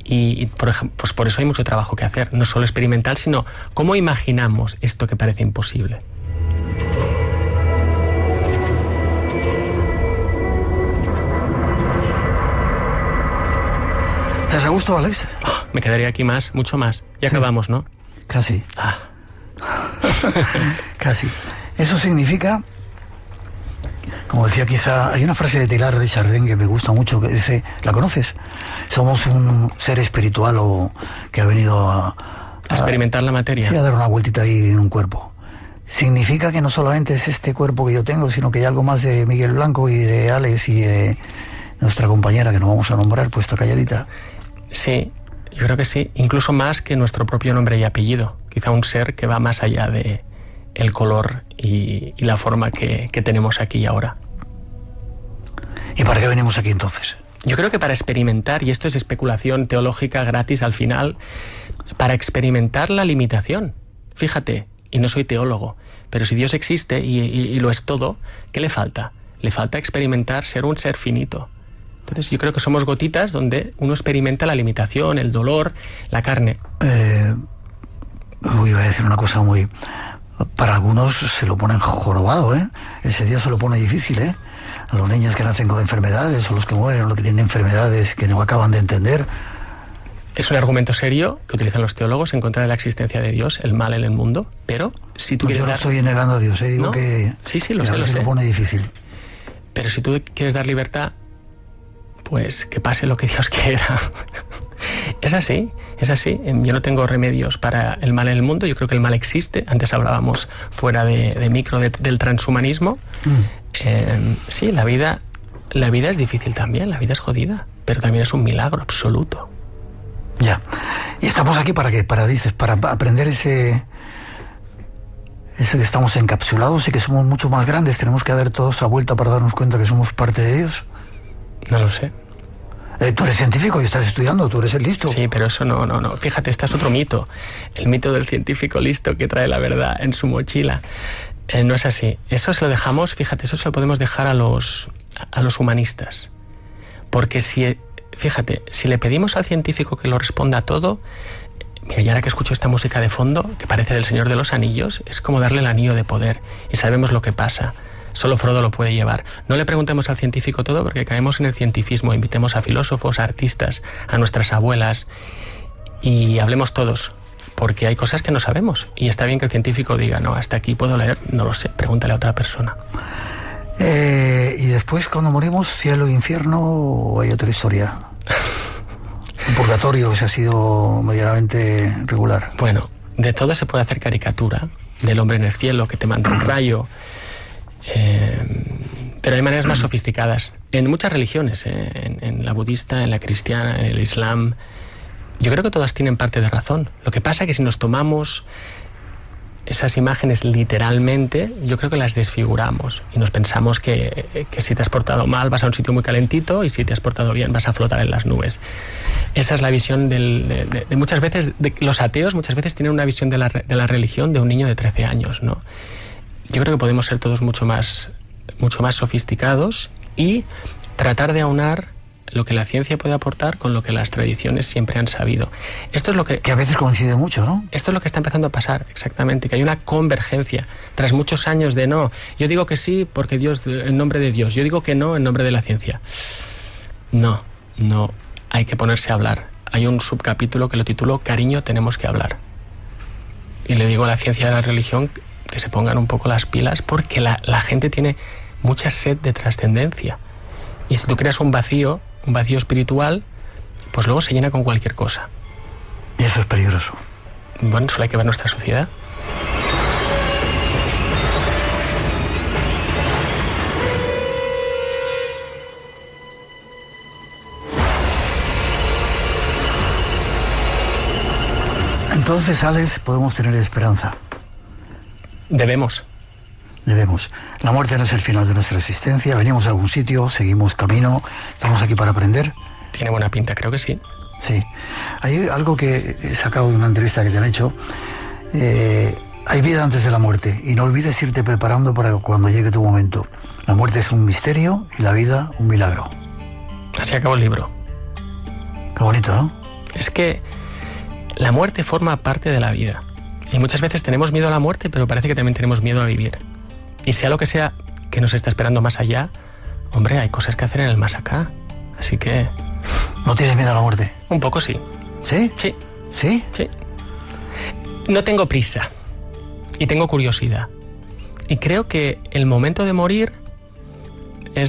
Y por ejemplo, pues por eso hay mucho trabajo que hacer, no solo experimental, sino cómo imaginamos esto que parece imposible. ¿Estás a gusto, Alex? Oh, me quedaría aquí mucho más. Ya acabamos, ¿no? Casi. Casi. Eso significa, como decía, quizá hay una frase de Teilhard de Chardin que me gusta mucho, que dice, ¿la conoces? Somos un ser espiritual o que ha venido a experimentar la materia. Sí, a dar una vueltita ahí en un cuerpo. Significa que no solamente es este cuerpo que yo tengo, sino que hay algo más de Miguel Blanco y de Alex y de nuestra compañera, que no vamos a nombrar, pues está calladita. Sí, yo creo que sí, incluso más que nuestro propio nombre y apellido. Quizá un ser que va más allá de el color y la forma que tenemos aquí y ahora. ¿Y para qué venimos aquí entonces? Yo creo que para experimentar, y esto es especulación teológica gratis al final, para experimentar la limitación. Fíjate, y no soy teólogo, pero si Dios existe y lo es todo, ¿qué le falta? Le falta experimentar ser un ser finito. Entonces yo creo que somos gotitas donde uno experimenta la limitación, el dolor, la carne. Iba a decir una cosa muy... Para algunos se lo ponen jorobado, ¿eh? Ese día se lo pone difícil, ¿eh? A los niños que nacen con enfermedades, o los que mueren, o los que tienen enfermedades que no acaban de entender. Es un argumento serio que utilizan los teólogos en contra de la existencia de Dios, el mal en el mundo, pero si tú quieres yo no estoy negando a Dios, digo, ¿no? Que... Sí, lo sé. Se lo pone difícil. Pero si tú quieres dar libertad, pues que pase lo que Dios quiera. Es así. Yo no tengo remedios para el mal en el mundo. Yo creo que el mal existe. Antes hablábamos fuera de micro del transhumanismo. Sí, la vida es difícil también, la vida es jodida, pero también es un milagro absoluto. Ya. ¿Y estamos aquí para qué? Para aprender ese que estamos encapsulados y que somos mucho más grandes. Tenemos que dar toda esa vuelta para darnos cuenta que somos parte de Dios. No lo sé. Tú eres científico y estás estudiando, tú eres el listo. Sí, pero eso no. Fíjate, este es otro mito. El mito del científico listo que trae la verdad en su mochila. No es así. Eso se lo dejamos, fíjate, eso se lo podemos dejar a los humanistas. Porque si le pedimos al científico que lo responda a todo, mira, y ahora que escucho esta música de fondo, que parece del Señor de los Anillos, es como darle el anillo de poder. Y sabemos lo que pasa. Solo Frodo lo puede llevar. No le preguntemos al científico todo porque caemos en el cientifismo. Invitemos a filósofos, a artistas, a nuestras abuelas y hablemos todos, porque hay cosas que no sabemos. Y está bien que el científico diga, no, hasta aquí puedo leer, no lo sé, pregúntale a otra persona. Y después, cuando morimos, cielo e infierno, ¿o hay otra historia? Un purgatorio, ese ha sido medianamente regular. Bueno, de todo se puede hacer caricatura. Del hombre en el cielo que te manda un rayo. Pero hay maneras más sofisticadas en muchas religiones, en la budista, en la cristiana, en el islam. Yo creo que todas tienen parte de razón. Lo que pasa es que si nos tomamos esas imágenes literalmente, yo creo que las desfiguramos y nos pensamos que si te has portado mal vas a un sitio muy calentito y si te has portado bien vas a flotar en las nubes. Esa es la visión de muchas veces, los ateos muchas veces tienen una visión de la religión de un niño de 13 años, ¿no? Yo creo que podemos ser todos mucho más sofisticados y tratar de aunar lo que la ciencia puede aportar con lo que las tradiciones siempre han sabido. Esto es lo que a veces coincide mucho, ¿no? Esto es lo que está empezando a pasar, exactamente, que hay una convergencia tras muchos años de no. Yo digo que sí porque Dios, en nombre de Dios. Yo digo que no en nombre de la ciencia. No, hay que ponerse a hablar. Hay un subcapítulo que lo titulo Cariño, tenemos que hablar. Y le digo a la ciencia y a la religión que se pongan un poco las pilas porque la gente tiene mucha sed de trascendencia. Y si tú creas un vacío espiritual, pues luego se llena con cualquier cosa. Y eso es peligroso. Bueno, solo hay que ver nuestra sociedad. Entonces, Alex, podemos tener esperanza. Debemos. La muerte no es el final de nuestra existencia. Venimos a algún sitio, seguimos camino, estamos aquí para aprender. Tiene buena pinta, creo que sí. Sí. Hay algo que he sacado de una entrevista que te han hecho. Hay vida antes de la muerte y no olvides irte preparando para cuando llegue tu momento. La muerte es un misterio y la vida un milagro. Así acabó el libro. Qué bonito, ¿no? Es que la muerte forma parte de la vida. Y muchas veces tenemos miedo a la muerte, pero parece que también tenemos miedo a vivir. Y sea lo que sea que nos está esperando más allá, hombre, hay cosas que hacer en el más acá. Así que... ¿No tienes miedo a la muerte? Un poco sí. ¿Sí? Sí. ¿Sí? Sí. No tengo prisa. Y tengo curiosidad. Y creo que el momento de morir no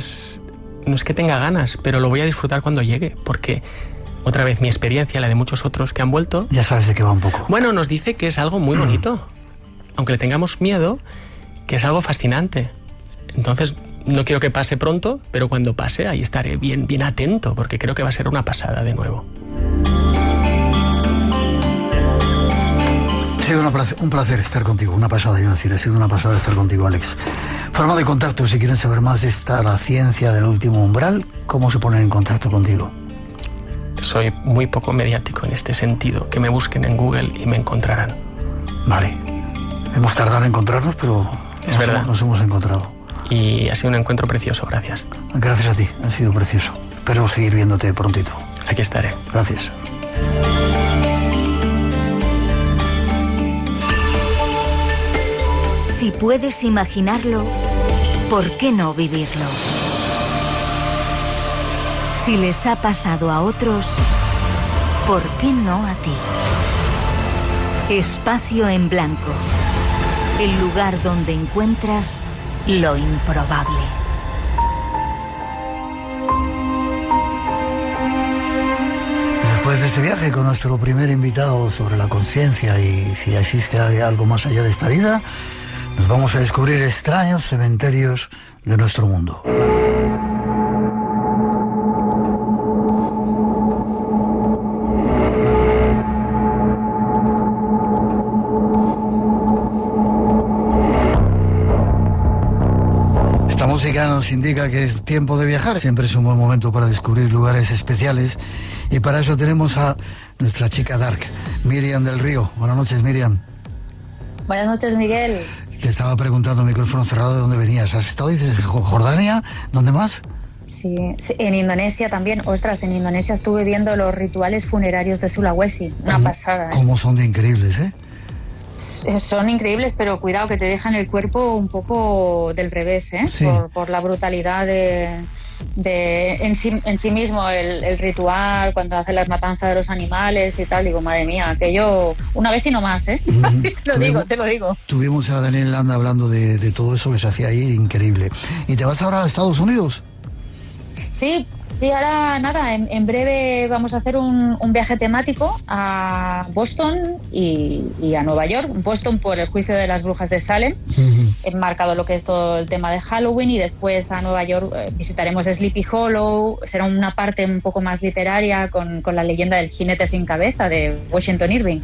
es que tenga ganas, pero lo voy a disfrutar cuando llegue. Porque, otra vez, mi experiencia, la de muchos otros que han vuelto... Ya sabes de qué va un poco. Bueno, nos dice que es algo muy bonito. Aunque le tengamos miedo, que es algo fascinante. Entonces, no quiero que pase pronto, pero cuando pase ahí estaré bien atento, porque creo que va a ser una pasada de nuevo. Ha sido un placer estar contigo, una pasada, iba a decir, ha sido una pasada estar contigo, Alex. Forma de contacto, si quieren saber más de la ciencia del último umbral, ¿cómo se ponen en contacto contigo? Soy muy poco mediático en este sentido, que me busquen en Google y me encontrarán. Vale. Hemos tardado en encontrarnos, pero es verdad. Nos hemos encontrado. Y ha sido un encuentro precioso, gracias. Gracias a ti, ha sido precioso. Espero seguir viéndote prontito. Aquí estaré. Gracias. Si puedes imaginarlo, ¿por qué no vivirlo? Si les ha pasado a otros, ¿por qué no a ti? Espacio en blanco. El lugar donde encuentras lo improbable. Después de ese viaje con nuestro primer invitado sobre la conciencia y si existe algo más allá de esta vida, nos vamos a descubrir extraños cementerios de nuestro mundo. Esta música nos indica que es tiempo de viajar. Siempre es un buen momento para descubrir lugares especiales y para eso tenemos a nuestra chica Dark, Miriam del Río. Buenas noches, Miriam. Buenas noches, Miguel. Te estaba preguntando, micrófono cerrado, de dónde venías. ¿Has estado, dices, en Jordania? ¿Dónde más? Sí, en Indonesia también. Ostras, en Indonesia estuve viendo los rituales funerarios de Sulawesi. Una pasada, ¿eh? ¿Cómo son de increíbles, eh? Son increíbles, pero cuidado, que te dejan el cuerpo un poco del revés, ¿eh? Sí. Por la brutalidad en sí mismo, el ritual, cuando hacen las matanzas de los animales y tal. Digo, madre mía, aquello una vez y no más, ¿eh? Te lo digo. Tuvimos a Daniel Landa hablando de todo eso que se hacía ahí, increíble. ¿Y te vas ahora a Estados Unidos? Sí, ahora nada, en breve vamos a hacer un viaje temático a Boston y a Nueva York. Boston por el juicio de las brujas de Salem, enmarcado lo que es todo el tema de Halloween, y después a Nueva York visitaremos Sleepy Hollow. Será una parte un poco más literaria con la leyenda del jinete sin cabeza de Washington Irving.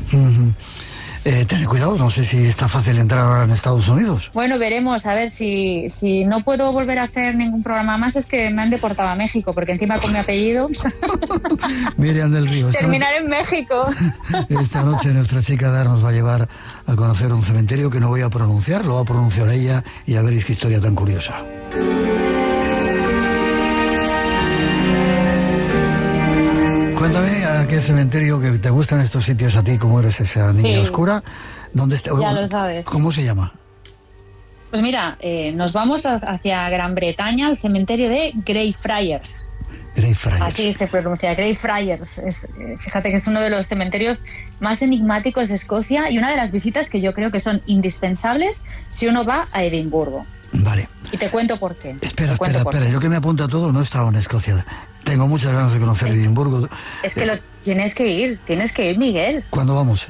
Ten cuidado, no sé si está fácil entrar ahora en Estados Unidos. Bueno, veremos, a ver si no puedo volver a hacer ningún programa más, es que me han deportado a México, porque encima con mi apellido Miriam del Río. Terminar en México. Esta noche nuestra chica Dar nos va a llevar a conocer un cementerio que no voy a pronunciar, lo va a pronunciar ella y ya veréis qué historia tan curiosa. Cuéntame a qué cementerio que te gustan estos sitios a ti, como eres esa niña oscura. ¿Dónde está? Ya lo sabes. ¿Cómo se llama? Pues mira, nos vamos hacia Gran Bretaña, al cementerio de Greyfriars. Greyfriars. Así se pronuncia, Greyfriars. Fíjate que es uno de los cementerios más enigmáticos de Escocia y una de las visitas que yo creo que son indispensables si uno va a Edimburgo. Vale. Y te cuento por qué. Espera, yo que me apunto a todo, no he estado en Escocia. Tengo muchas ganas de conocer Edimburgo. Es que tienes que ir, Miguel. ¿Cuándo vamos?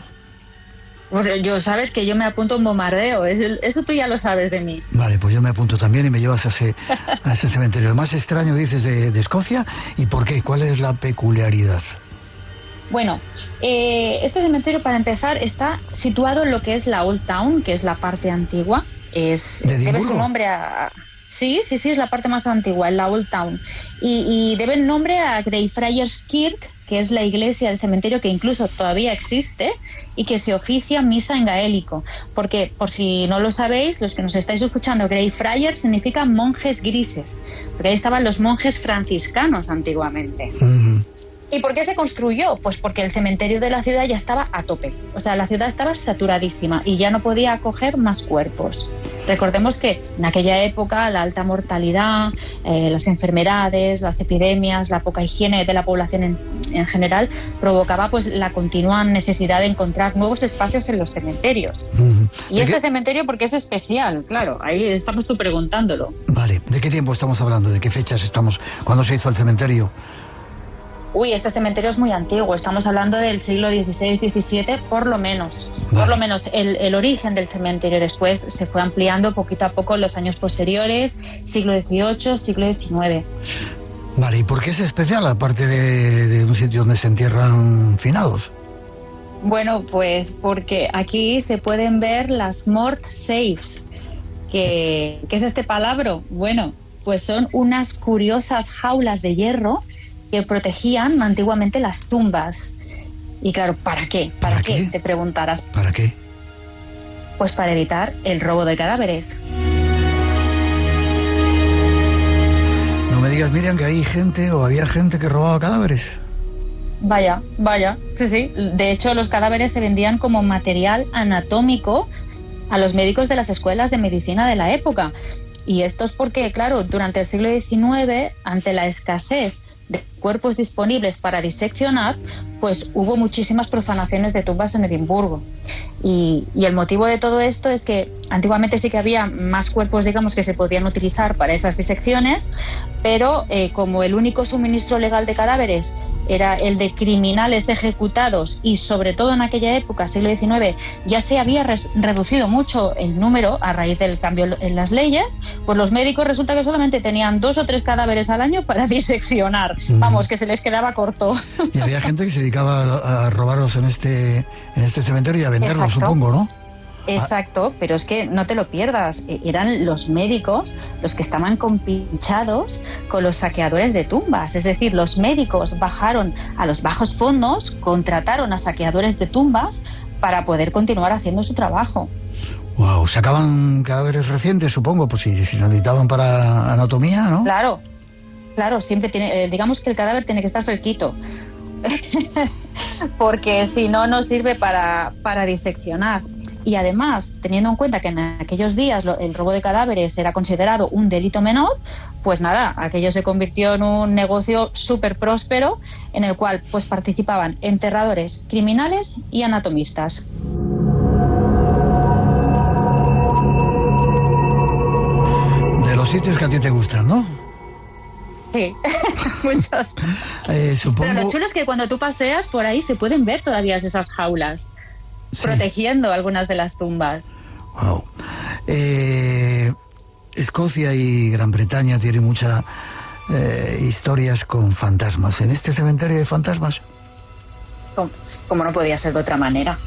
Bueno, sabes que yo me apunto a un bombardeo, eso tú ya lo sabes de mí. Vale, pues yo me apunto también y me llevas a ese cementerio. El más extraño, dices, de Escocia, ¿y por qué? ¿Cuál es la peculiaridad? Bueno, este cementerio, para empezar, está situado en lo que es la Old Town, que es la parte antigua. Debe su nombre a... Sí, es la parte más antigua, en la Old Town. Y debe el nombre a Greyfriars Kirk, que es la iglesia del cementerio que incluso todavía existe y que se oficia misa en gaélico. Porque, por si no lo sabéis, los que nos estáis escuchando, Greyfriars significa monjes grises, porque ahí estaban los monjes franciscanos antiguamente. Uh-huh. ¿Y por qué se construyó? Pues porque el cementerio de la ciudad ya estaba a tope. O sea, la ciudad estaba saturadísima y ya no podía acoger más cuerpos. Recordemos que en aquella época la alta mortalidad, las enfermedades, las epidemias, la poca higiene de la población en general provocaba pues la continua necesidad de encontrar nuevos espacios en los cementerios. Uh-huh. Y este cementerio, porque es especial, claro, ahí estamos tú preguntándolo. Vale, ¿de qué tiempo estamos hablando? ¿De qué fechas estamos? ¿Cuándo se hizo el cementerio? Uy, este cementerio es muy antiguo, estamos hablando del siglo XVI-XVII por lo menos. Vale. Por lo menos el origen del cementerio después se fue ampliando poquito a poco en los años posteriores, siglo XVIII, siglo XIX. Vale, ¿y por qué es especial, aparte de un sitio donde se entierran finados? Bueno, pues porque aquí se pueden ver las mort safes. ¿Qué es este palabra? Bueno, pues son unas curiosas jaulas de hierro que protegían antiguamente las tumbas. Y claro, ¿para qué? ¿Para qué? Te preguntarás. ¿Para qué? Pues para evitar el robo de cadáveres. No me digas, Miriam, que hay gente o había gente que robaba cadáveres. Vaya. Sí. De hecho, los cadáveres se vendían como material anatómico a los médicos de las escuelas de medicina de la época. Y esto es porque, claro, durante el siglo XIX, ante la escasez de cuerpos disponibles para diseccionar, pues hubo muchísimas profanaciones de tumbas en Edimburgo. Y el motivo de todo esto es que antiguamente sí que había más cuerpos, digamos, que se podían utilizar para esas disecciones, pero como el único suministro legal de cadáveres era el de criminales ejecutados y sobre todo en aquella época, siglo XIX, ya se había reducido mucho el número a raíz del cambio en las leyes, pues los médicos resulta que solamente tenían 2 o 3 cadáveres al año para diseccionar. Vamos, que se les quedaba corto. Y había gente que se dedicaba a robarlos en este cementerio y a venderlos. Exacto. Supongo, ¿no? Exacto, pero es que no te lo pierdas, eran los médicos los que estaban compinchados con los saqueadores de tumbas, es decir, los médicos bajaron a los bajos fondos, contrataron a saqueadores de tumbas para poder continuar haciendo su trabajo. Wow, sacaban cadáveres recientes, supongo, pues si necesitaban para anatomía, ¿no? Claro, siempre tiene, digamos que el cadáver tiene que estar fresquito. Porque si no, no sirve para diseccionar. Y además, teniendo en cuenta que en aquellos días el robo de cadáveres era considerado un delito menor, pues nada, aquello se convirtió en un negocio súper próspero en el cual pues participaban enterradores, criminales y anatomistas. De los sitios que a ti te gustan, ¿no? Sí, muchos. Supongo... Pero lo chulo es que cuando tú paseas por ahí se pueden ver todavía esas jaulas, sí, protegiendo algunas de las tumbas. Wow. Escocia y Gran Bretaña tienen muchas historias con fantasmas. ¿En este cementerio hay fantasmas? Como no podía ser de otra manera.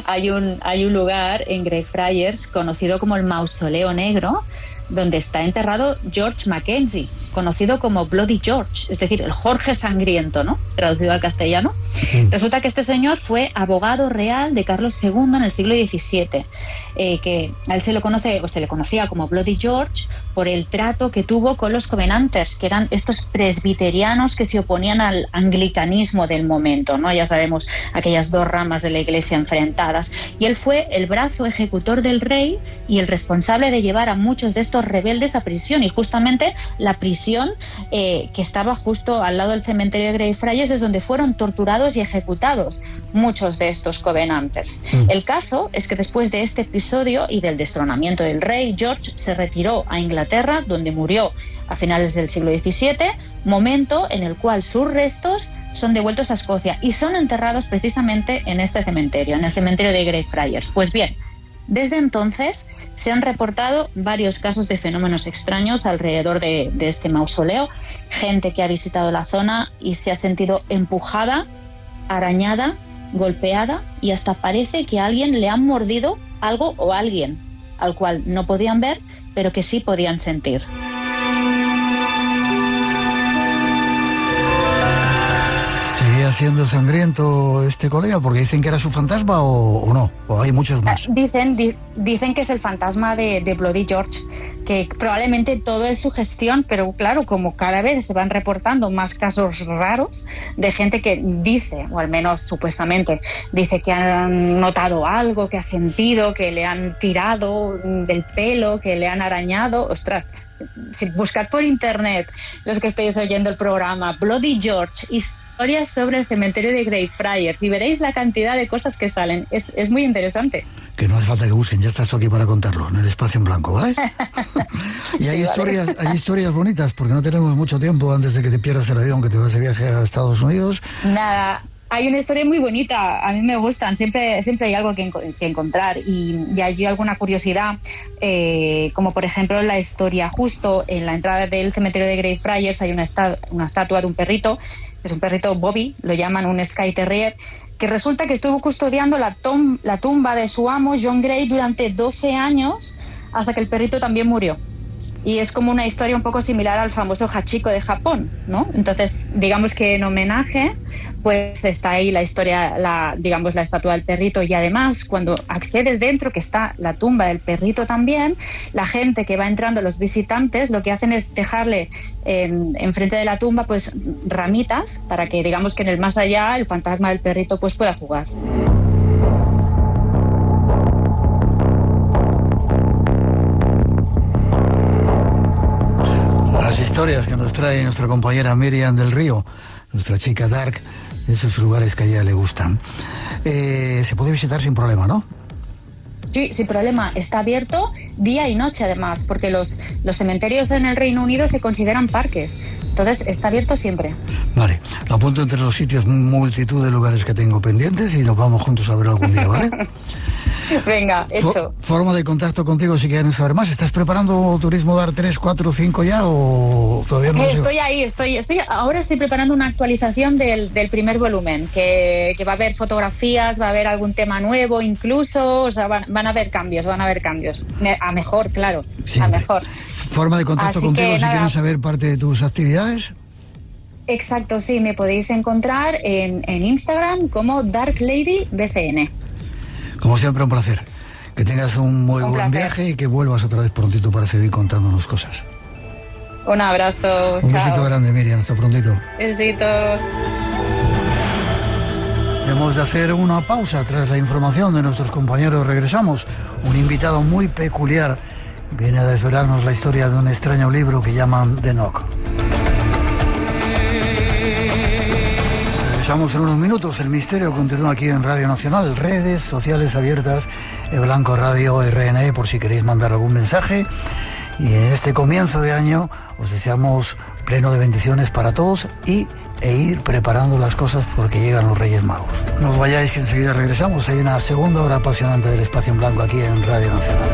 hay un lugar en Greyfriars conocido como el Mausoleo Negro, donde está enterrado George Mackenzie, conocido como Bloody George, es decir, el Jorge Sangriento, ¿no? Traducido al castellano. Resulta que este señor fue abogado real de Carlos II en el siglo XVII, que a él se le conocía como Bloody George por el trato que tuvo con los Covenanters, que eran estos presbiterianos que se oponían al anglicanismo del momento, ¿no? Ya sabemos, aquellas dos ramas de la Iglesia enfrentadas. Y él fue el brazo ejecutor del rey y el responsable de llevar a muchos de estos rebeldes a prisión, y justamente la prisión que estaba justo al lado del cementerio de Greyfriars es donde fueron torturados y ejecutados muchos de estos Covenanters. El caso es que después de este episodio y del destronamiento del rey, George se retiró a Inglaterra, donde murió a finales del siglo XVII, momento en el cual sus restos son devueltos a Escocia y son enterrados precisamente en este cementerio, en el cementerio de Greyfriars. Pues bien, desde entonces se han reportado varios casos de fenómenos extraños alrededor de este mausoleo, gente que ha visitado la zona y se ha sentido empujada, arañada, golpeada, y hasta parece que a alguien le han mordido algo o alguien, al cual no podían ver, pero que sí podían sentir. ¿Seguía siendo sangriento este colega porque dicen que era su fantasma o no? ¿O hay muchos más? Dicen que es el fantasma de Bloody George, que probablemente todo es sugestión, pero claro, como cada vez se van reportando más casos raros de gente que dice, o al menos supuestamente, dice que han notado algo, que ha sentido, que le han tirado del pelo, que le han arañado. Ostras, si buscad por internet, los que estéis oyendo el programa, Bloody George, historias sobre el cementerio de Greyfriars, y veréis la cantidad de cosas que salen. Es muy interesante. Que no hace falta que busquen, ya estás aquí para contarlo, en el espacio en blanco, ¿vale? Y hay, sí, historias, ¿vale? Hay historias bonitas, porque no tenemos mucho tiempo antes de que te pierdas el avión, que te vas de viaje a Estados Unidos. Nada, hay una historia muy bonita, a mí me gustan, siempre hay algo que encontrar, y hay alguna curiosidad, como por ejemplo la historia justo en la entrada del cementerio de Greyfriars hay una estatua de un perrito, es un perrito Bobby, lo llaman un Skye Terrier, que resulta que estuvo custodiando la tumba de su amo John Grey durante 12 años hasta que el perrito también murió. Y es como una historia un poco similar al famoso Hachiko de Japón, ¿no? Entonces, digamos que en homenaje, pues está ahí la historia, la estatua del perrito, y además cuando accedes dentro, que está la tumba del perrito también, la gente que va entrando, los visitantes, lo que hacen es dejarle enfrente de la tumba pues ramitas para que digamos que en el más allá el fantasma del perrito pues pueda jugar. Las historias que nos trae nuestra compañera Miriam del Río, nuestra chica Dark, de esos lugares que a ella le gustan. Se puede visitar sin problema, ¿no? Sí, sin problema. Está abierto día y noche además, porque los cementerios en el Reino Unido se consideran parques. Entonces está abierto siempre. Vale, lo apunto entre los sitios, multitud de lugares que tengo pendientes, y nos vamos juntos a ver algún día, ¿vale? Venga, hecho. Forma de contacto contigo si quieren saber más. ¿Estás preparando Turismo Dar 3, 4, 5 ya o todavía no? Estoy ahí, ahora estoy preparando una actualización del primer volumen, que va a haber fotografías, va a haber algún tema nuevo incluso, o sea, van a haber cambios. A mejor, claro, siempre. A mejor. Forma de contacto Así contigo que, si quieren saber parte de tus actividades. Exacto, sí, me podéis encontrar en Instagram como DarkLadyBCN. Como siempre, un placer. Que tengas un muy buen viaje y que vuelvas otra vez prontito para seguir contándonos cosas. Un abrazo. Un besito grande, Miriam. Hasta prontito. Besitos. Hemos de hacer una pausa tras la información de nuestros compañeros. Regresamos. Un invitado muy peculiar viene a desvelarnos la historia de un extraño libro que llaman The Knock. Regresamos en unos minutos. El misterio continúa aquí en Radio Nacional, redes sociales abiertas, Blanco Radio RNE, por si queréis mandar algún mensaje. Y en este comienzo de año os deseamos pleno de bendiciones para todos e ir preparando las cosas porque llegan los Reyes Magos. No os vayáis, que enseguida regresamos. Hay una segunda hora apasionante del Espacio en Blanco aquí en Radio Nacional.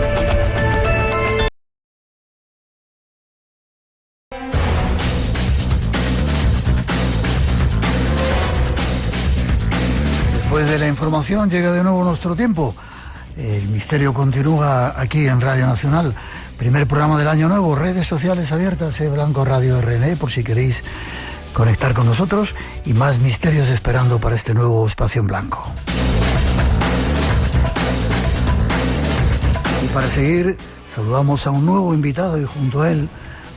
Después de la información información llega de nuevo nuestro tiempo. El misterio continúa aquí en Radio Nacional. Primer programa del año nuevo, redes sociales abiertas, Blanco Radio RN, por si queréis conectar con nosotros, y más misterios esperando para este nuevo espacio en blanco. Y para seguir, saludamos a un nuevo invitado y junto a él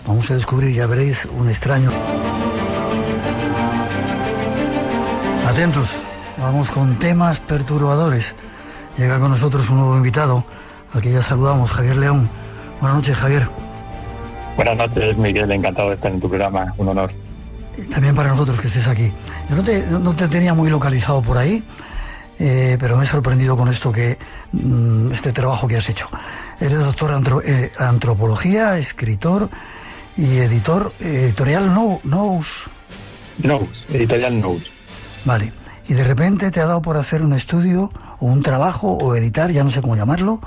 vamos a descubrir, ya veréis, un extraño. Atentos, vamos con temas perturbadores. Llega con nosotros un nuevo invitado, al que ya saludamos, Javier León. Buenas noches, Javier. Buenas noches, Miguel. Encantado de estar en tu programa. Un honor. También para nosotros que estés aquí. Yo no te tenía muy localizado por ahí, pero me he sorprendido con esto este trabajo que has hecho. Eres doctor en antropología, escritor y editor, editorial Nous. Editorial Nous. Vale. Y de repente te ha dado por hacer un estudio o un trabajo o editar, ya no sé cómo llamarlo,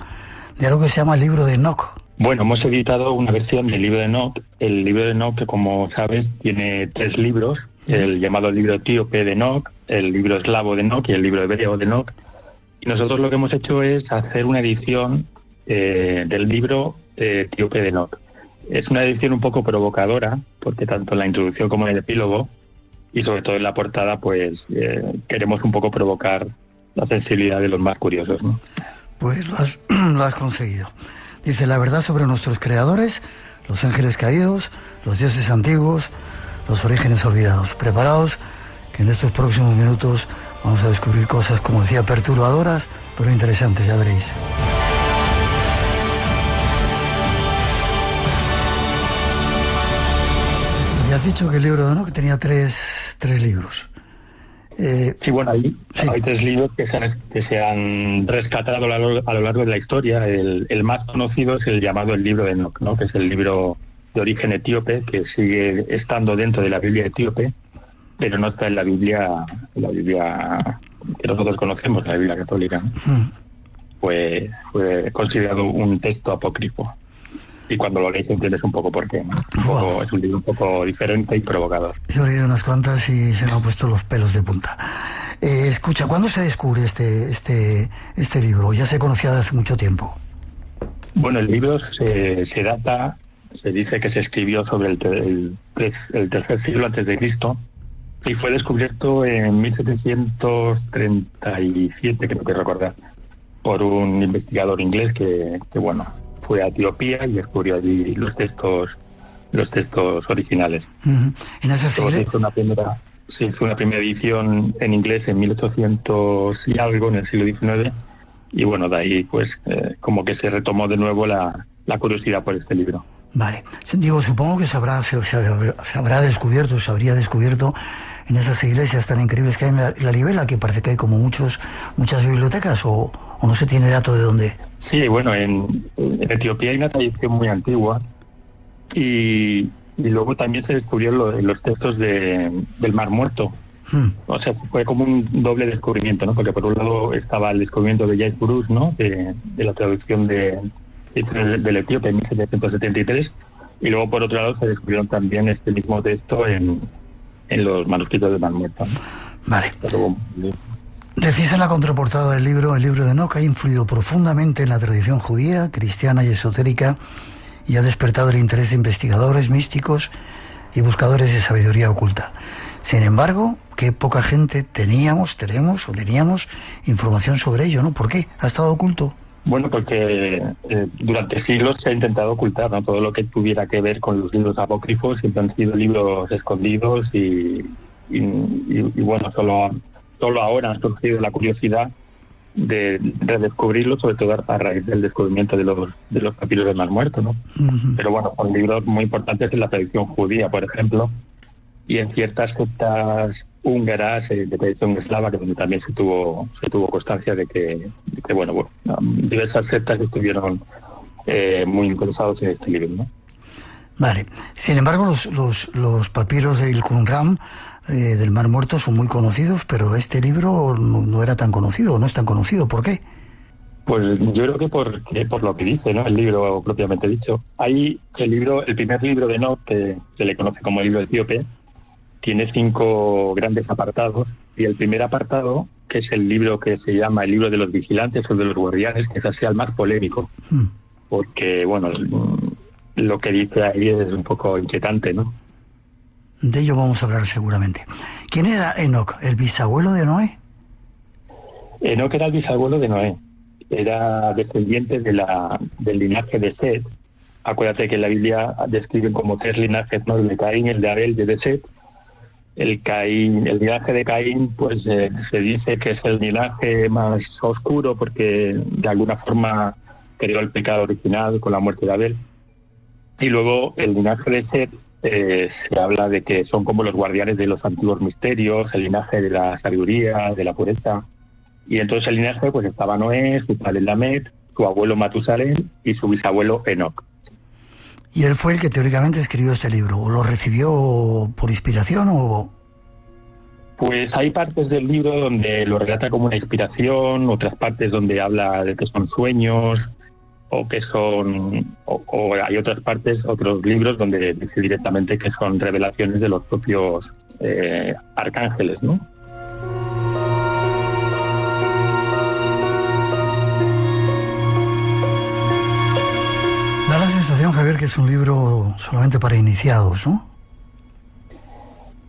de algo que se llama el libro de Enoch. Bueno, hemos editado una versión del libro de Enoch. El libro de Enoch, que como sabes, tiene 3 libros. El llamado libro etíope de Enoch, el libro eslavo de Enoch y el libro hebreo de Enoch. Y nosotros lo que hemos hecho es hacer una edición del libro etíope de Enoch. Es una edición un poco provocadora, porque tanto en la introducción como en el epílogo, y sobre todo en la portada, pues queremos un poco provocar la sensibilidad de los más curiosos, ¿no? Pues lo has conseguido. Dice la verdad sobre nuestros creadores, los ángeles caídos, los dioses antiguos, los orígenes olvidados. Preparaos, que en estos próximos minutos vamos a descubrir cosas, como decía, perturbadoras, pero interesantes, ya veréis. Y has dicho que el libro de Enoch tenía tres libros. Sí, bueno, hay 3 libros que se han rescatado a lo largo de la historia. El más conocido es el llamado el libro de Enoch, ¿no? Que es el libro de origen etíope, que sigue estando dentro de la Biblia etíope, pero no está en la Biblia que nosotros conocemos, la Biblia católica, ¿no? Fue considerado un texto apócrifo. Y cuando lo lees entiendes un poco por qué, ¿no? Es un libro un poco diferente y provocador. Yo he leído unas cuantas y se me han puesto los pelos de punta. Escucha, ¿cuándo se descubre este libro? ¿Ya se conocía desde hace mucho tiempo? Bueno, el libro se data, se dice que se escribió sobre el tercer siglo antes de Cristo y fue descubierto en 1737, creo que recordar, por un investigador inglés que fue a Etiopía y descubrió allí los textos originales. Uh-huh. ¿En esa serie? Fue una primera edición en inglés en 1800 y algo, en el siglo XIX, y bueno, de ahí pues como que se retomó de nuevo la curiosidad por este libro. Vale. Digo, supongo que se habría descubierto en esas iglesias tan increíbles que hay en la Libela, que parece que hay como muchas bibliotecas, o no se tiene dato de dónde. Sí, bueno, en Etiopía hay una tradición muy antigua y luego también se descubrieron los textos del Mar Muerto. O sea, fue como un doble descubrimiento, ¿no? Porque por un lado estaba el descubrimiento de Jais Burus, ¿no? De la traducción del etíope en 1773, y luego por otro lado se descubrieron también este mismo texto en los manuscritos del Mar Muerto, ¿no? Vale. Decís en la contraportada del libro, el libro de Enoch ha influido profundamente en la tradición judía, cristiana y esotérica, y ha despertado el interés de investigadores, místicos y buscadores de sabiduría oculta. Sin embargo, qué poca gente tenemos información sobre ello, ¿no? ¿Por qué? ¿Ha estado oculto? Bueno, porque durante siglos se ha intentado ocultar, ¿no? Todo lo que tuviera que ver con los libros apócrifos siempre han sido libros escondidos y bueno, solo ahora ha surgido la curiosidad de redescubrirlo, sobre todo a raíz del descubrimiento de los papiros del Mar Muerto, ¿no? Uh-huh. Pero bueno, son libros muy importantes en la tradición judía, por ejemplo, y en ciertas sectas húngaras de tradición eslava, que donde también se tuvo constancia de que diversas sectas estuvieron muy interesados en este libro, ¿no? Vale. Sin embargo, los papiros del Qumran del Mar Muerto son muy conocidos, pero este libro no era tan conocido, no es tan conocido. ¿Por qué? Pues yo creo que por lo que dice, ¿no? El libro propiamente dicho. Hay el primer libro de Enoch, que se le conoce como el libro etíope, tiene 5 grandes apartados, y el primer apartado que es el libro que se llama el libro de los vigilantes o de los guardianes, que quizás sea el más polémico, porque, bueno, lo que dice ahí es un poco inquietante, ¿no? De ello vamos a hablar seguramente. ¿Quién era Enoc? ¿El bisabuelo de Noé? Enoc era el bisabuelo de Noé. Era descendiente del linaje de Set. Acuérdate que en la Biblia describen como 3 linajes, ¿no? El de Caín, el de Abel y el de Set. El linaje de Caín, pues se dice que es el linaje más oscuro porque de alguna forma creó el pecado original con la muerte de Abel. Y luego el linaje de Set, se habla de que son como los guardianes de los antiguos misterios, el linaje de la sabiduría, de la pureza. Y entonces el linaje pues estaba Noé, su padre Lamet, su abuelo Matusalén y su bisabuelo Enoc. ¿Y él fue el que teóricamente escribió este libro? ¿O lo recibió por inspiración o...? Pues hay partes del libro donde lo relata como una inspiración, otras partes donde habla de que son sueños, o que son... o hay otras partes, otros libros donde dice directamente que son revelaciones de los propios arcángeles, ¿no? Da la sensación, Javier, que es un libro solamente para iniciados, ¿no?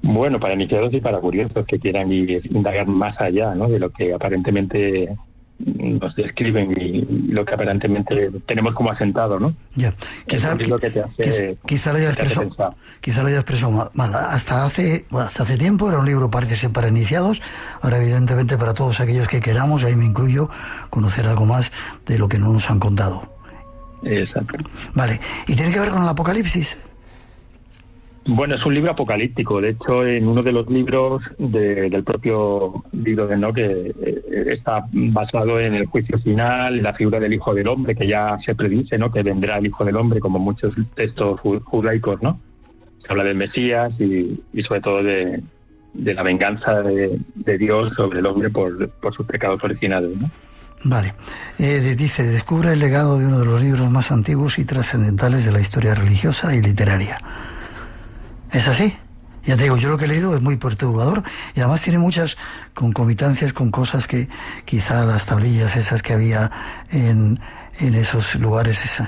Bueno, para iniciados y para curiosos que quieran indagar más allá, ¿no? De lo que aparentemente nos describen y lo que aparentemente tenemos como asentado, ¿no? Ya. Quizá lo haya expresado mal. Hasta hace tiempo era un libro, parece ser, para iniciados. Ahora, evidentemente, para todos aquellos que queramos, ahí me incluyo, conocer algo más de lo que no nos han contado. Exacto. Vale. ¿Y tiene que ver con el Apocalipsis? Bueno, es un libro apocalíptico. De hecho, en uno de los libros del propio libro de Enoc, está basado en el juicio final, en la figura del Hijo del Hombre, que ya se predice, ¿no? Que vendrá el Hijo del Hombre, como muchos textos judaicos, ¿no? Se habla del Mesías y sobre todo de la venganza de Dios sobre el hombre por sus pecados originales, ¿no? Vale. Dice, descubre el legado de uno de los libros más antiguos y trascendentales de la historia religiosa y literaria. ¿Es así? Ya te digo, yo lo que he leído es muy perturbador y además tiene muchas concomitancias con cosas que quizá las tablillas esas que había en esos lugares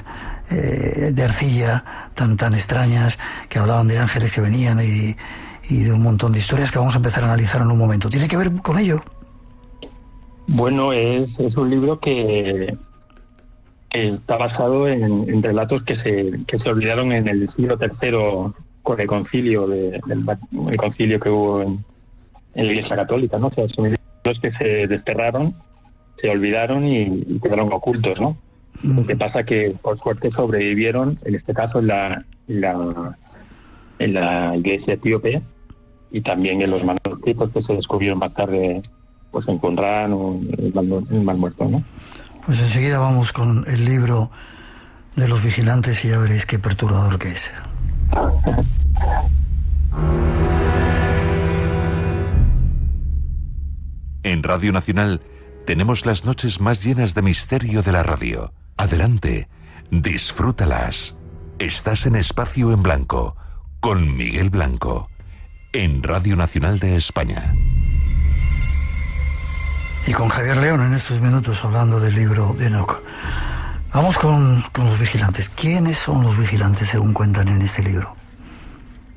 de arcilla tan extrañas, que hablaban de ángeles que venían y de un montón de historias que vamos a empezar a analizar en un momento. ¿Tiene que ver con ello? Bueno, es un libro que está basado en relatos que se olvidaron en el siglo III con el concilio el concilio que hubo en la Iglesia Católica, ¿no? O sea, son libros que se desterraron, se olvidaron y quedaron ocultos, ¿no? Lo que pasa que por suerte sobrevivieron, en este caso en la Iglesia etíope y también en los manuscritos que se descubrieron más tarde, pues en Qumrán o el Mar Muerto, ¿no? Pues enseguida vamos con el libro de los vigilantes y ya veréis qué perturbador que es. En Radio Nacional tenemos las noches más llenas de misterio de la radio. Adelante, disfrútalas. Estás en Espacio en Blanco, con Miguel Blanco, en Radio Nacional de España. Y con Javier León en estos minutos hablando del libro de Enoc. Vamos con los vigilantes. ¿Quiénes son los vigilantes según cuentan en este libro?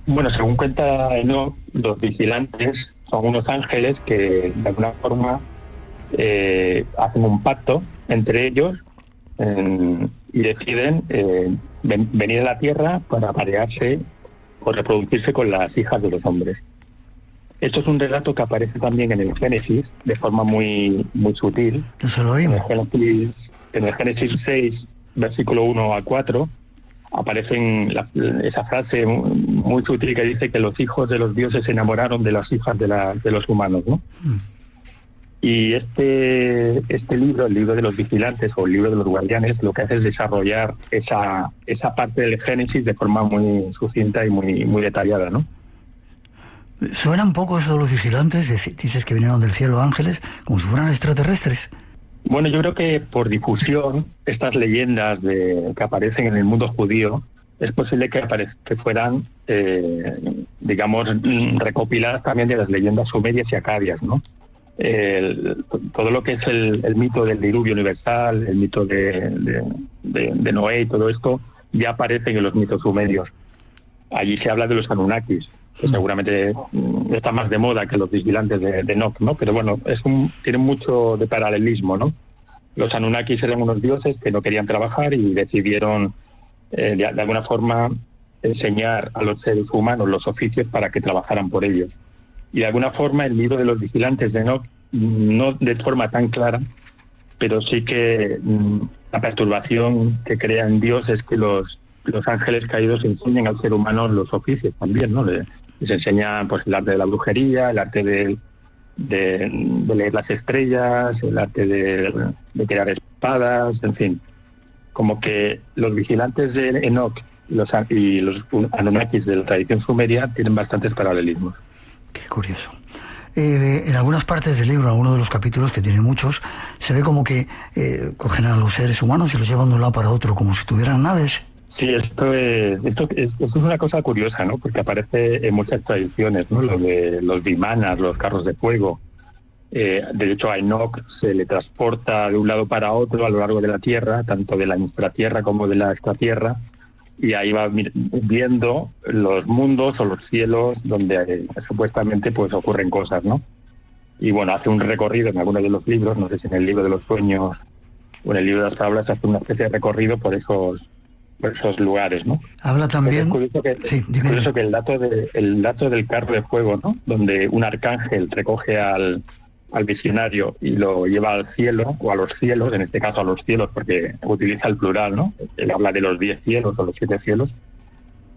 Bueno, según cuenta Enoc, los vigilantes son unos ángeles que de alguna forma hacen un pacto entre ellos y deciden venir a la Tierra para aparearse o reproducirse con las hijas de los hombres. Esto es un relato que aparece también en el Génesis de forma muy sutil. Eso lo oímos. En el Génesis 6, versículo 1 a 4, aparece esa frase muy sutil que dice que los hijos de los dioses se enamoraron de las hijas de los humanos, ¿no? Y este libro, el libro de los vigilantes o el libro de los guardianes, lo que hace es desarrollar esa parte del Génesis de forma muy sucinta y muy detallada, ¿no? Suena un poco eso de los vigilantes, dices que vinieron del cielo ángeles, como si fueran extraterrestres. Bueno, yo creo que por difusión, estas leyendas que aparecen en el mundo judío, es posible que fueran, digamos, recopiladas también de las leyendas sumerias y acadias, ¿no? todo lo que es el mito del diluvio universal, el mito de Noé y todo esto, ya aparecen en los mitos sumerios. Allí se habla de los Anunnakis, que seguramente está más de moda que los vigilantes de Enoch, ¿no? Pero bueno, tiene mucho de paralelismo, ¿no? Los Anunnakis eran unos dioses que no querían trabajar y decidieron, de alguna forma, enseñar a los seres humanos los oficios para que trabajaran por ellos. Y de alguna forma el mito de los vigilantes de Enoch, no de forma tan clara, pero sí que la perturbación que crea en Dios es que los ángeles caídos enseñan al ser humano los oficios también, ¿no? Les enseñan pues el arte de la brujería, el arte de leer las estrellas, el arte de crear espadas, en fin. Como que los vigilantes de Enoch y los Anunnakis de la tradición sumeria tienen bastantes paralelismos. Qué curioso. En algunas partes del libro, en alguno de los capítulos, que tiene muchos, se ve como que cogen a los seres humanos y los llevan de un lado para otro, como si tuvieran naves. Sí, esto es una cosa curiosa, ¿no? Porque aparece en muchas tradiciones, ¿no? Lo de los vimanas, los carros de fuego. De hecho, a Enoch se le transporta de un lado para otro a lo largo de la Tierra, tanto de la infratierra como de la extratierra, y ahí va viendo los mundos o los cielos donde supuestamente pues ocurren cosas, ¿no? Y bueno, hace un recorrido en algunos de los libros, no sé si en el libro de los sueños o en el libro de las fábulas, hace una especie de recorrido por esos lugares, ¿no? Habla también... Es curioso que el dato del carro de fuego, ¿no? Donde un arcángel recoge al visionario y lo lleva al cielo, o a los cielos, en este caso a los cielos, porque utiliza el plural, ¿no? Él habla de los 10 cielos o los 7 cielos,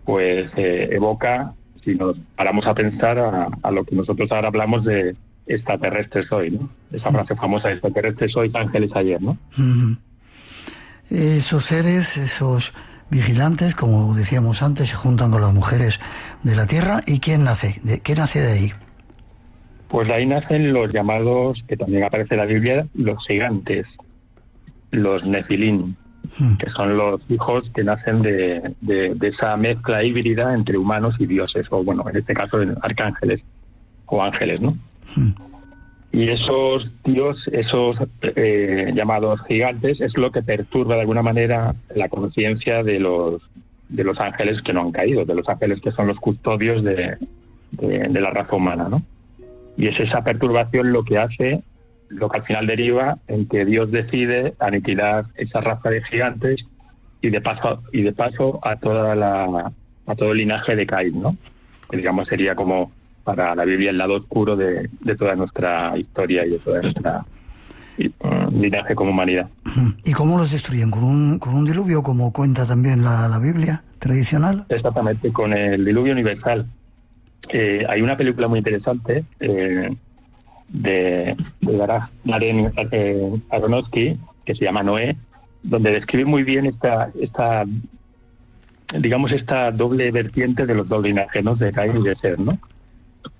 pues evoca, si nos paramos a pensar, a lo que nosotros ahora hablamos de extraterrestres hoy, ¿no? Esa frase famosa de extraterrestres hoy, ángeles ayer, ¿no? Esos seres, esos vigilantes, como decíamos antes, se juntan con las mujeres de la Tierra. ¿Y quién nace? ¿Qué nace de ahí? Pues de ahí nacen los llamados, que también aparece en la Biblia, los gigantes, los Nefilim, que son los hijos que nacen de esa mezcla híbrida entre humanos y dioses, o bueno, en este caso arcángeles o ángeles, ¿no? Y esos llamados gigantes es lo que perturba de alguna manera la conciencia de los ángeles que no han caído, de los ángeles que son los custodios de la raza humana, ¿no? Y es esa perturbación lo que hace, lo que al final deriva en que Dios decide aniquilar esa raza de gigantes y de paso a todo el linaje de Caín, ¿no? Que digamos sería como para la Biblia el lado oscuro de toda nuestra historia y de toda nuestra linaje como humanidad. ¿Y cómo los destruyen? ¿Con un diluvio, como cuenta también la Biblia tradicional? Exactamente, con el diluvio universal. Hay una película muy interesante de Darren Aronofsky, que se llama Noé, donde describe muy bien esta doble vertiente de los dos linajes, ¿no? De Caín y de Seth, ¿no?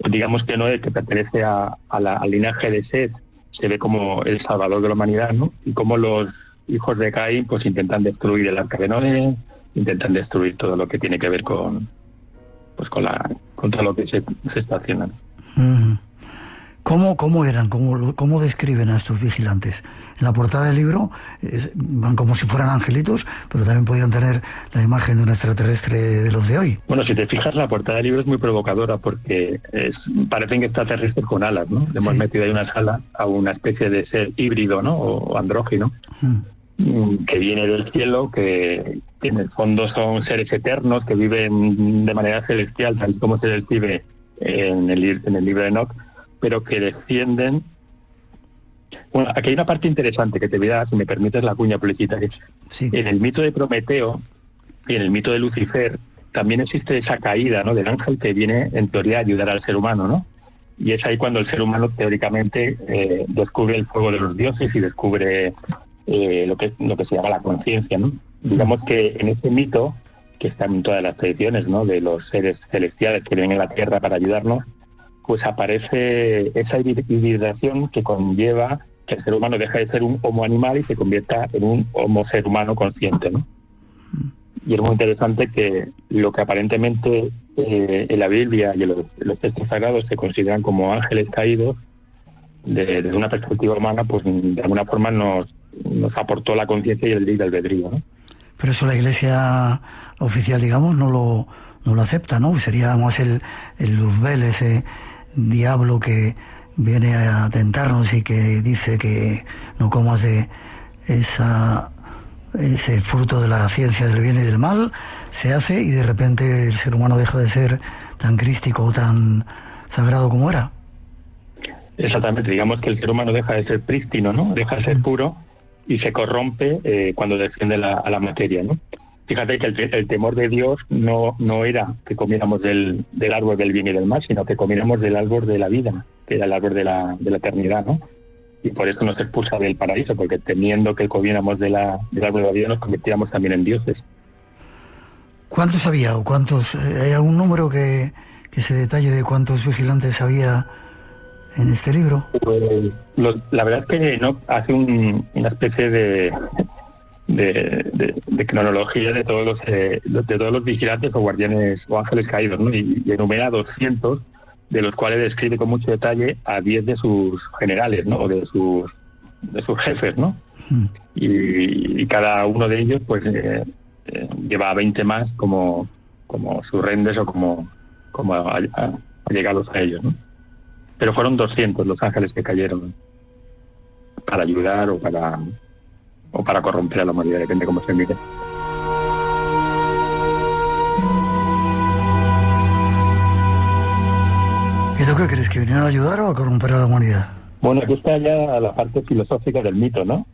Digamos que Noé, que pertenece al linaje de Seth, se ve como el salvador de la humanidad, ¿no? Y como los hijos de Caín pues intentan destruir el arca de Noé, intentan destruir todo lo que tiene que ver con todo lo que se está haciendo. ¿Cómo eran? ¿Cómo describen a estos vigilantes? En la portada del libro van como si fueran angelitos, pero también podían tener la imagen de un extraterrestre de los de hoy. Bueno, si te fijas, la portada del libro es muy provocadora porque parecen extraterrestres con alas, ¿no? Le hemos metido ahí unas alas a una especie de ser híbrido, ¿no? O andrógino, que viene del cielo, que en el fondo son seres eternos que viven de manera celestial, tal como se describe en el libro de Enoch, pero que descienden. Bueno, aquí hay una parte interesante que te voy a dar, si me permites la cuña publicitaria. Sí. En el mito de Prometeo y en el mito de Lucifer también existe esa caída, ¿no? Del ángel que viene en teoría a ayudar al ser humano, ¿no? Y es ahí cuando el ser humano teóricamente descubre el fuego de los dioses y descubre lo que se llama la conciencia, ¿no? Digamos que en ese mito, que está en todas las tradiciones, ¿no? De los seres celestiales que vienen a la tierra para ayudarnos, pues aparece esa hibridación que conlleva que el ser humano deja de ser un homo animal y se convierta en un homo ser humano consciente, ¿no? Y es muy interesante que lo que aparentemente en la Biblia y en los textos sagrados se consideran como ángeles caídos, desde una perspectiva humana, pues de alguna forma nos aportó la conciencia y el libre albedrío, ¿no? Pero eso la Iglesia oficial, digamos, no lo acepta, ¿no? Sería más el Luzbel, ese diablo que viene a tentarnos y que dice que no comas de ese fruto de la ciencia del bien y del mal, se hace y de repente el ser humano deja de ser tan crístico o tan sagrado como era. Exactamente, digamos que el ser humano deja de ser prístino, ¿no? Deja de ser puro y se corrompe cuando desciende a la materia, ¿no? Fíjate que el temor de Dios no era que comiéramos del árbol del bien y del mal, sino que comiéramos del árbol de la vida, que era el árbol de la eternidad, ¿no? Y por eso nos expulsa del paraíso, porque temiendo que comiéramos del árbol de la vida nos convirtiéramos también en dioses. ¿Cuántos había o cuántos? ¿Hay algún número que se detalle de cuántos vigilantes había en este libro? Pues la verdad es que no hace una especie de cronología de todos los vigilantes o guardianes o ángeles caídos, ¿no? Y enumera 200, de los cuales describe con mucho detalle a 10 de sus generales, ¿no? O de sus jefes, ¿no? Y cada uno de ellos pues lleva a 20 más como surrendes o como allegados a ellos, ¿no? Pero fueron 200 los ángeles que cayeron para ayudar o para corromper a la humanidad, depende cómo se mire. ¿Y tú qué crees? ¿Que vinieron a ayudar o a corromper a la humanidad? Bueno, aquí está ya la parte filosófica del mito, ¿no?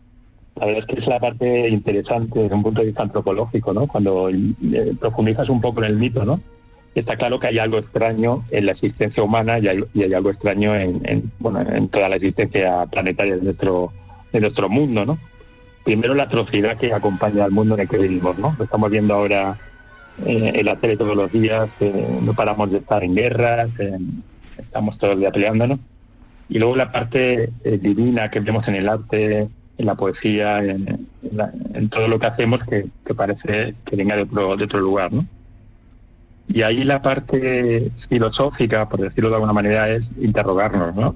La verdad es que es la parte interesante desde un punto de vista antropológico, ¿no? Cuando profundizas un poco en el mito, ¿no? Está claro que hay algo extraño en la existencia humana y hay algo extraño en toda la existencia planetaria de nuestro mundo, ¿no? Primero, la atrocidad que acompaña al mundo en el que vivimos, ¿no? Lo estamos viendo ahora en la tele todos los días, no paramos de estar en guerras, estamos todo el día peleándonos. Y luego la parte divina que vemos en el arte, en la poesía, en todo lo que hacemos que parece que venga de otro lugar, ¿no? Y ahí la parte filosófica, por decirlo de alguna manera, es interrogarnos, ¿no?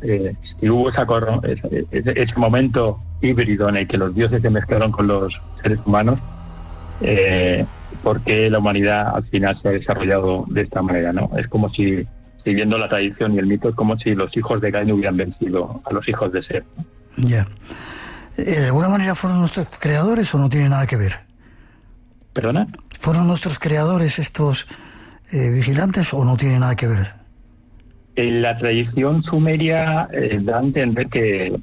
Si hubo ese momento híbrido en el que los dioses se mezclaron con los seres humanos, ¿por qué la humanidad al final se ha desarrollado de esta manera, ¿no? Es como si, siguiendo la tradición y el mito, es como si los hijos de Caín hubieran vencido a los hijos de Set, ¿no? Ya. ¿De alguna manera fueron nuestros creadores o no tiene nada que ver? ¿Perdona? ¿Fueron nuestros creadores estos vigilantes o no tiene nada que ver? En la tradición sumeria da a entender que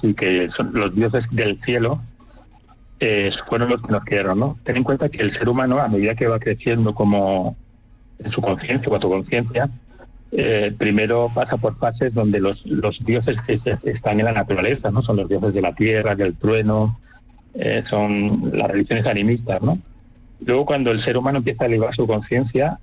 sí, que son los dioses del cielo fueron los que nos crearon, ¿no? Ten en cuenta que el ser humano, a medida que va creciendo como en su conciencia o autoconciencia, primero pasa por fases donde los dioses que están en la naturaleza, ¿no? Son los dioses de la tierra, del trueno, son las religiones animistas, ¿no? Luego, cuando el ser humano empieza a elevar su conciencia,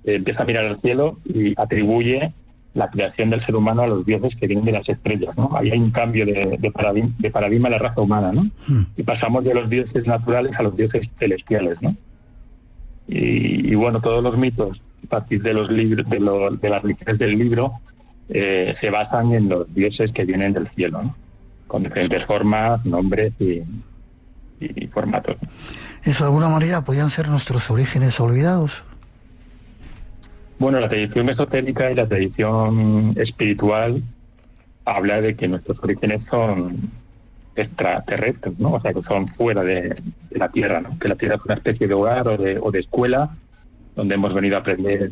empieza a mirar al cielo y atribuye la creación del ser humano a los dioses que vienen de las estrellas, ¿no? Ahí hay un cambio de paradigma en la raza humana, ¿no? Y pasamos de los dioses naturales a los dioses celestiales, ¿no? Y bueno, todos los mitos, a partir de los libros, de las religiones del libro, se basan en los dioses que vienen del cielo, ¿no? Con diferentes formas, nombres y formatos. ¿Eso de alguna manera podían ser nuestros orígenes olvidados? Bueno, la tradición esotérica y la tradición espiritual habla de que nuestros orígenes son extraterrestres, ¿no? O sea, que son fuera de la Tierra, ¿no? Que la Tierra es una especie de hogar o de escuela donde hemos venido a aprender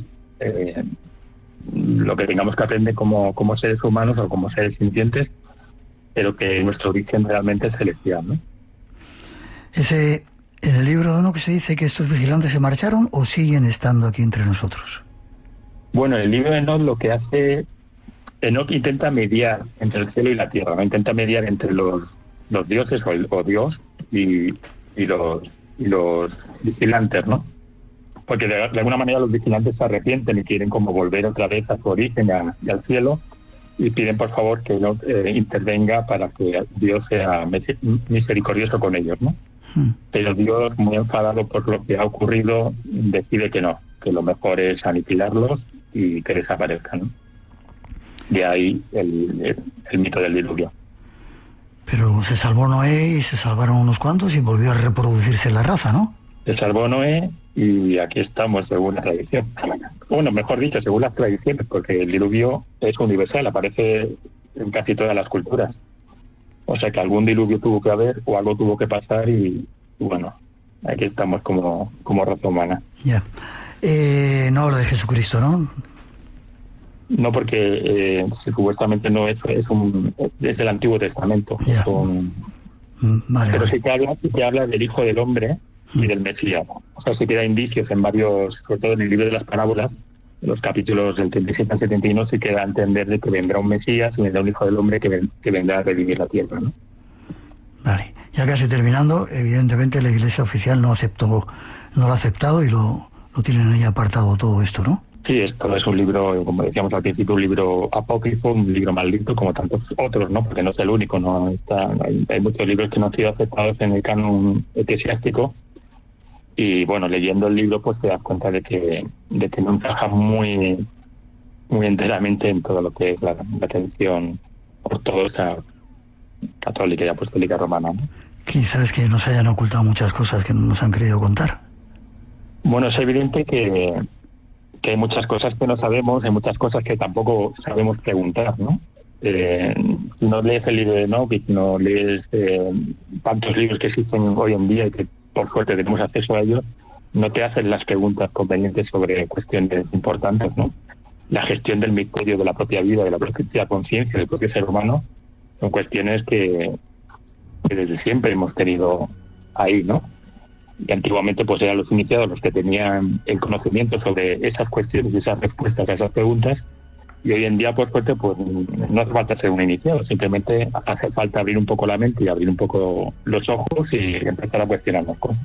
lo que tengamos que aprender como seres humanos o como seres sintientes, pero que nuestro origen realmente es celestial, ¿no? En el libro, ¿no?, que se dice que estos vigilantes se marcharon o siguen estando aquí entre nosotros. Bueno, el libro de Enoch lo que hace, Enoch intenta mediar entre el cielo y la tierra, ¿no? Intenta mediar entre los dioses o Dios y los vigilantes, ¿no? Porque de alguna manera los vigilantes se arrepienten y quieren como volver otra vez a su origen y al cielo, y piden por favor que Enoch intervenga para que Dios sea misericordioso con ellos, ¿no? Pero Dios, muy enfadado por lo que ha ocurrido, decide que no, que lo mejor es aniquilarlos y que desaparezcan, ¿no? De ahí el mito del diluvio. Pero se salvó Noé y se salvaron unos cuantos y volvió a reproducirse la raza, ¿no? Se salvó Noé y aquí estamos según la tradición. Bueno, mejor dicho, según las tradiciones, porque el diluvio es universal, aparece en casi todas las culturas. O sea que algún diluvio tuvo que haber o algo tuvo que pasar y bueno, aquí estamos como raza humana. Ya. No habla de Jesucristo, ¿no? No, porque supuestamente no es del Antiguo Testamento. Ya. Vale, pero vale. sí que habla del Hijo del Hombre y del Mesías. O sea, sí que da indicios en varios, sobre todo en el libro de las parábolas, en los capítulos del 37 al 71, sí que da a entender de que vendrá un Mesías y vendrá un Hijo del Hombre que vendrá a redimir la tierra, ¿no? Vale. Ya casi terminando, evidentemente la Iglesia oficial no lo ha aceptado y lo tienen ahí apartado todo esto, ¿no? Sí, esto es un libro, como decíamos al principio, un libro apócrifo, un libro maldito, como tantos otros, ¿no? Porque no es el único, ¿no? Hay muchos libros que no han sido aceptados en el canon eclesiástico. Y bueno, leyendo el libro pues te das cuenta de que no encaja muy enteramente en todo lo que es la tradición ortodoxa, católica y apostólica romana, ¿no? Quizás que nos hayan ocultado muchas cosas que no nos han querido contar. Bueno, es evidente que hay muchas cosas que no sabemos, hay muchas cosas que tampoco sabemos preguntar, ¿no? Si no lees el libro de Enoch, no lees tantos libros que existen hoy en día y que por suerte tenemos acceso a ellos, no te hacen las preguntas convenientes sobre cuestiones importantes, ¿no? La gestión del misterio de la propia vida, de la propia conciencia, del propio ser humano, son cuestiones que desde siempre hemos tenido ahí, ¿no? Y antiguamente pues eran los iniciados los que tenían el conocimiento sobre esas cuestiones y esas respuestas a esas preguntas, y hoy en día por suerte pues no hace falta ser un iniciado, simplemente hace falta abrir un poco la mente y abrir un poco los ojos y empezar a cuestionar las cosas.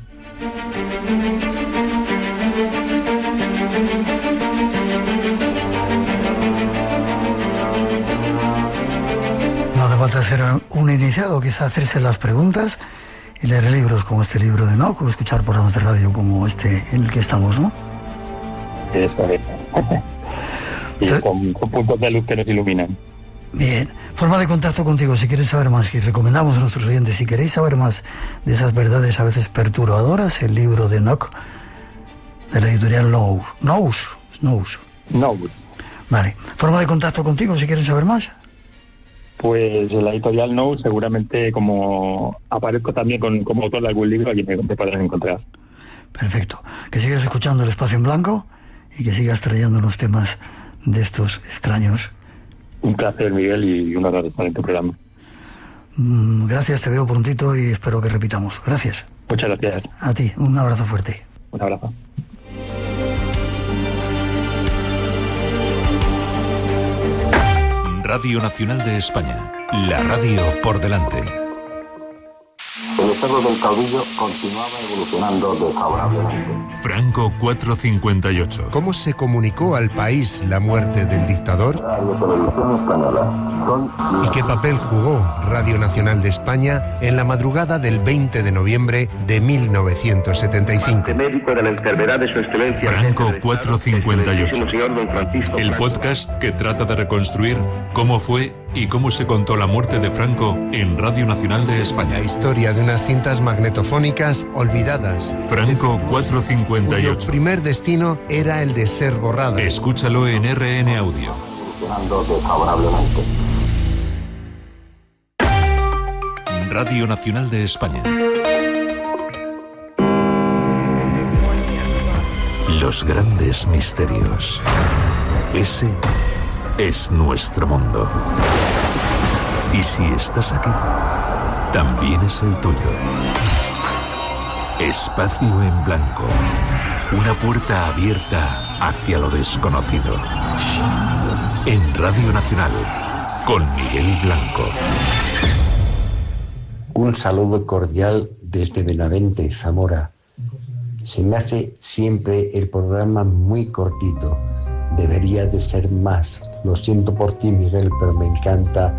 No hace falta ser un iniciado, quizá hacerse las preguntas y leer libros como este libro de Enoch o escuchar programas de radio como este en el que estamos, ¿no? Eso es. Y con puntos de luz que nos iluminan. Bien, forma de contacto contigo, si quieres saber más, y recomendamos a nuestros oyentes, si queréis saber más de esas verdades a veces perturbadoras, el libro de Enoch, de la editorial Nous. Vale, forma de contacto contigo, si quieren saber más. Pues en la editorial Nous, seguramente como aparezco también como autor de algún libro, allí me podrán encontrar. Perfecto, que sigas escuchando El Espacio en Blanco y que sigas trayéndonos temas de estos extraños. Un placer, Miguel, y un honor estar en tu programa. Gracias, te veo prontito y espero que repitamos. Gracias. Muchas gracias. A ti, un abrazo fuerte. Un abrazo. Radio Nacional de España, la radio por delante. El estado del caudillo continuaba evolucionando desfavorablemente. Franco 458. ¿Cómo se comunicó al país la muerte del dictador? Radio Televisión Española son... ¿Y qué papel jugó Radio Nacional de España en la madrugada del 20 de noviembre de 1975? Médico de la enfermedad de su excelencia Franco 458. El podcast que trata de reconstruir cómo fue y cómo se contó la muerte de Franco en Radio Nacional de España. La historia de unas cintas magnetofónicas olvidadas. Franco 458. Cuyo primer destino era el de ser borrada. Escúchalo en RN Audio. Evolucionando desfavorablemente. Radio Nacional de España. Los grandes misterios. Ese es nuestro mundo. Y si estás aquí, también es el tuyo. Espacio en Blanco. Una puerta abierta hacia lo desconocido. En Radio Nacional, con Miguel Blanco. Un saludo cordial desde Benavente, Zamora. Se me hace siempre el programa muy cortito. Debería de ser más. Lo siento por ti, Miguel, pero me encanta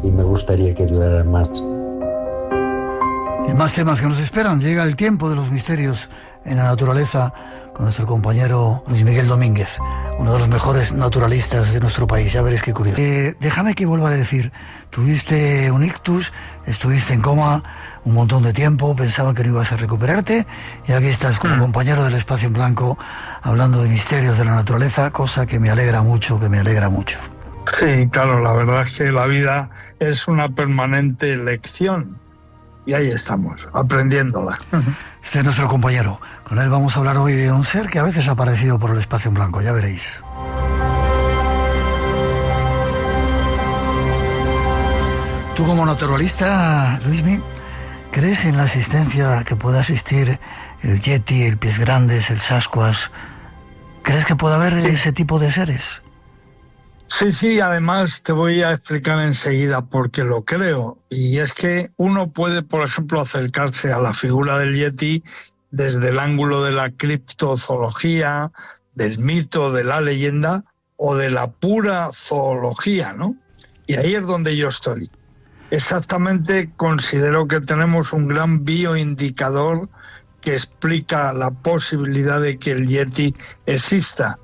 y me gustaría que durara más. Y más temas que nos esperan. Llega el tiempo de los misterios en la naturaleza con nuestro compañero Luis Miguel Domínguez, uno de los mejores naturalistas de nuestro país. Ya veréis qué curioso. Déjame que vuelva a decir, tuviste un ictus, estuviste en coma un montón de tiempo, pensaban que no ibas a recuperarte, y aquí estás como compañero del Espacio en Blanco hablando de misterios de la naturaleza, cosa que me alegra mucho, Sí, claro, la verdad es que la vida es una permanente lección y ahí estamos, aprendiéndola. Este es nuestro compañero. Con él vamos a hablar hoy de un ser que a veces ha aparecido por el Espacio en Blanco, ya veréis. Tú como naturalista, Luismi, ¿crees en la existencia que pueda existir el Yeti, el Pies Grandes, el Sasquatch? ¿Crees que puede haber ese tipo de seres? Sí, además te voy a explicar enseguida por qué lo creo. Y es que uno puede, por ejemplo, acercarse a la figura del Yeti desde el ángulo de la criptozoología, del mito, de la leyenda o de la pura zoología, ¿no? Y ahí es donde yo estoy. Exactamente, considero que tenemos un gran bioindicador que explica la posibilidad de que el Yeti exista.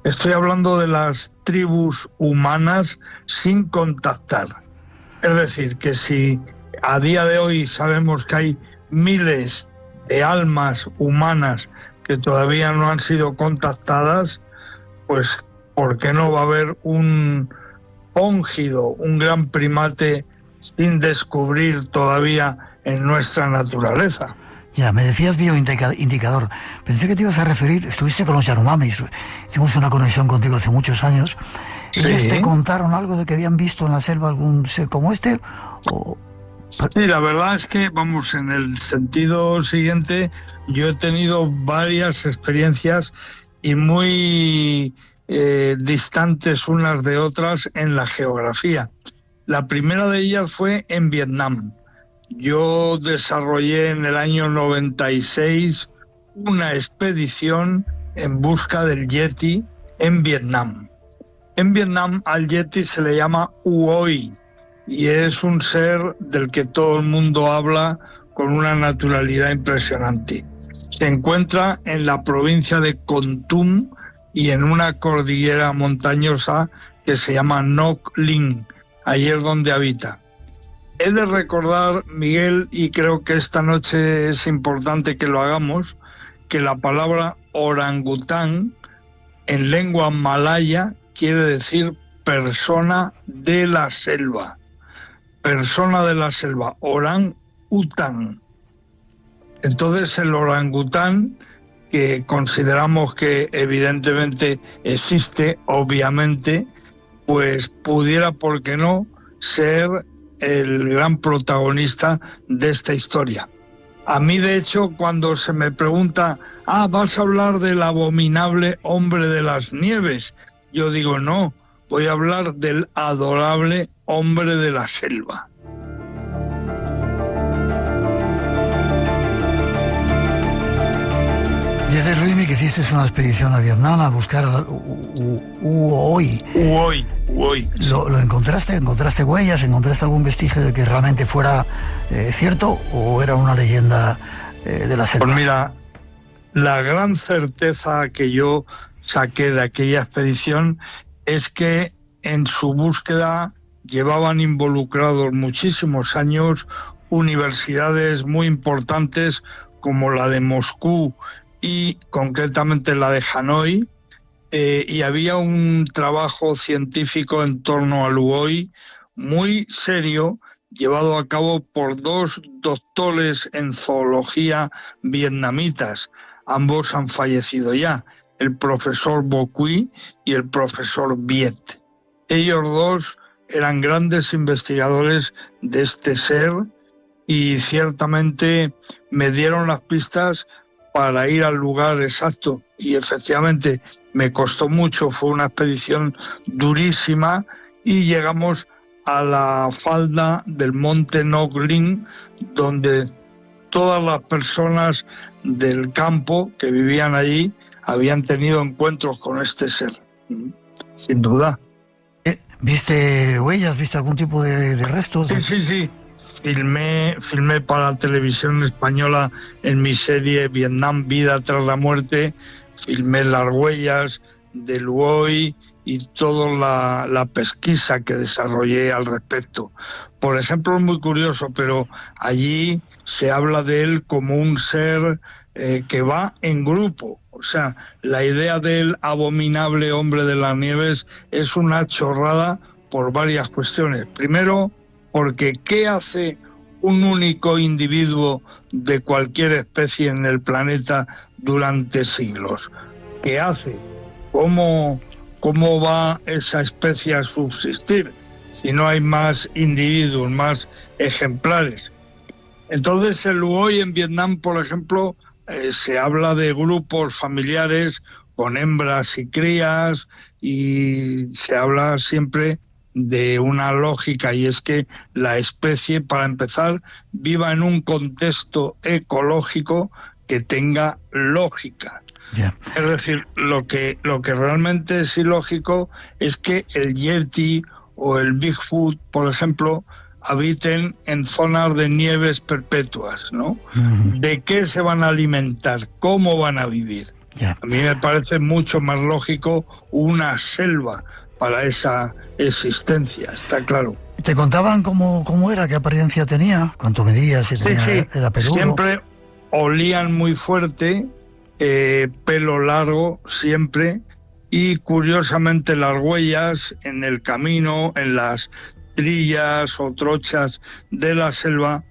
Estoy hablando de las tribus humanas sin contactar. Es decir, que si a día de hoy sabemos que hay miles de almas humanas que todavía no han sido contactadas, pues ¿por qué no va a haber un hóngido, un gran primate sin descubrir todavía en nuestra naturaleza? Ya, me decías bioindicador. Pensé que te ibas a referir, estuviste con los Yanomamis, hicimos una conexión contigo hace muchos años. Sí. ¿Ellos te contaron algo de que habían visto en la selva algún ser como este? Sí, la verdad es que, vamos, en el sentido siguiente, yo he tenido varias experiencias y muy distantes unas de otras en la geografía. La primera de ellas fue en Vietnam. Yo desarrollé en el año 96 una expedición en busca del Yeti en Vietnam. En Vietnam al Yeti se le llama Uoi y es un ser del que todo el mundo habla con una naturalidad impresionante. Se encuentra en la provincia de Kon Tum y en una cordillera montañosa que se llama Ngoc Linh. Ahí es donde habita. He de recordar, Miguel, y creo que esta noche es importante que lo hagamos, que la palabra orangután en lengua malaya quiere decir persona de la selva. Persona de la selva, orang-után. Entonces el orangután, que consideramos que evidentemente existe, obviamente, pues pudiera, ¿por qué no?, ser el gran protagonista de esta historia. A mí, de hecho, cuando se me pregunta, ¿vas a hablar del abominable hombre de las nieves? Yo digo, no, voy a hablar del adorable hombre de la selva. Desde Luismi, que hiciste una expedición a Vietnam a buscar a Uoi. Uoi. ¿Lo encontraste? ¿Encontraste huellas? ¿Encontraste algún vestigio de que realmente fuera cierto o era una leyenda de la selva? Pues mira, la gran certeza que yo saqué de aquella expedición es que en su búsqueda llevaban involucrados muchísimos años universidades muy importantes como la de Moscú y concretamente la de Hanoi, y había un trabajo científico en torno al Uoi muy serio, llevado a cabo por dos doctores en zoología vietnamitas. Ambos han fallecido ya, el profesor Bo Quy y el profesor Viet. Ellos dos eran grandes investigadores de este ser y ciertamente me dieron las pistas para ir al lugar exacto, y efectivamente me costó mucho, fue una expedición durísima y llegamos a la falda del monte Ngoc Linh, donde todas las personas del campo que vivían allí habían tenido encuentros con este ser, sin duda. ¿Viste huellas? ¿Viste algún tipo de restos? Sí. Filmé para la televisión española en mi serie Vietnam, Vida tras la muerte. filmé las huellas del Luoy y toda la pesquisa que desarrollé al respecto. Por ejemplo, es muy curioso, pero allí se habla de él como un ser que va en grupo. O sea, la idea del abominable hombre de las nieves es una chorrada por varias cuestiones. Primero, porque ¿qué hace un único individuo de cualquier especie en el planeta durante siglos? ¿Qué hace? ¿Cómo va esa especie a subsistir si no hay más individuos, más ejemplares? Entonces, el Luoy en Vietnam, por ejemplo, se habla de grupos familiares con hembras y crías, y se habla siempre de una lógica, y es que la especie, para empezar, viva en un contexto ecológico que tenga lógica. Yeah. Es decir, lo que realmente es ilógico es que el Yeti o el Bigfoot, por ejemplo, habiten en zonas de nieves perpetuas, ¿no? ¿De qué se van a alimentar? ¿Cómo van a vivir? Yeah. A mí me parece mucho más lógico una selva para esa existencia, está claro. ¿Te contaban cómo era, qué apariencia tenía? ¿Cuánto medía? Si tenía, Sí. ¿Era peludo? Siempre olían muy fuerte, pelo largo siempre, y curiosamente las huellas en el camino, en las trillas o trochas de la selva,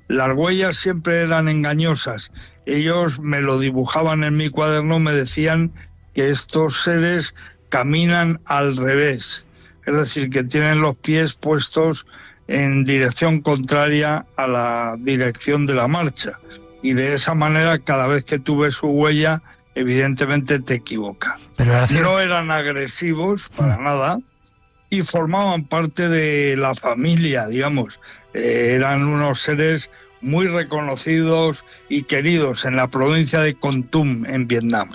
las huellas siempre eran engañosas. Ellos me lo dibujaban en mi cuaderno, me decían que estos seres caminan al revés, es decir, que tienen los pies puestos en dirección contraria a la dirección de la marcha, y de esa manera cada vez que tú ves su huella, evidentemente te equivoca. Pero no eran agresivos para nada, y formaban parte de la familia, digamos. Eran unos seres muy reconocidos y queridos en la provincia de Kon Tum, en Vietnam.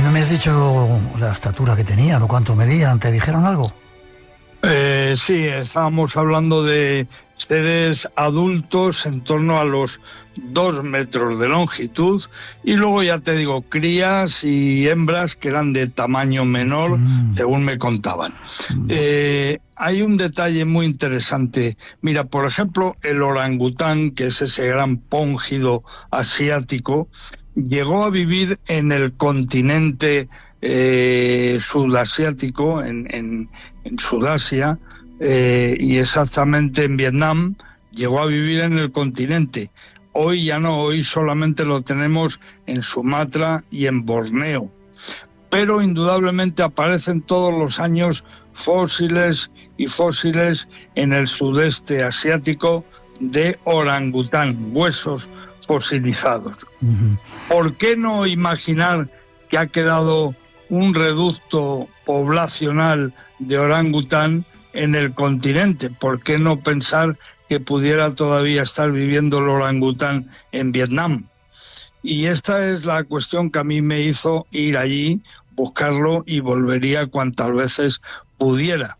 ¿No me has dicho la estatura que tenían o cuánto medían? ¿Te dijeron algo? Sí, estábamos hablando de seres adultos en torno a los 2 metros de longitud, y luego ya te digo, crías y hembras que eran de tamaño menor, según me contaban. Hay un detalle muy interesante. Mira, por ejemplo, el orangután, que es ese gran póngido asiático, llegó a vivir en el continente sudasiático, en Sudasia, y exactamente en Vietnam. Llegó a vivir en el continente. Hoy ya no, hoy solamente lo tenemos en Sumatra y en Borneo. Pero indudablemente aparecen todos los años fósiles y fósiles en el sudeste asiático de orangután, huesos fosilizados. ¿Por qué no imaginar que ha quedado un reducto poblacional de orangután en el continente? ¿Por qué no pensar que pudiera todavía estar viviendo el orangután en Vietnam? Y esta es la cuestión que a mí me hizo ir allí, buscarlo, y volvería cuantas veces pudiera.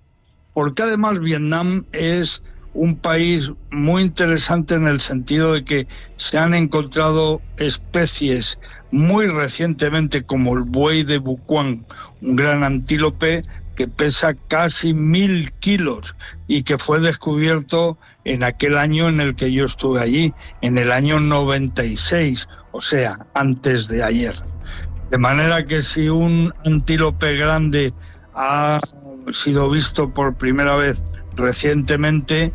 Porque además Vietnam es un país muy interesante en el sentido de que se han encontrado especies muy recientemente, como el buey de Bucuán, un gran antílope que pesa casi 1000 kilos y que fue descubierto en aquel año en el que yo estuve allí, en el año 96, o sea, antes de ayer. De manera que si un antílope grande ha sido visto por primera vez recientemente,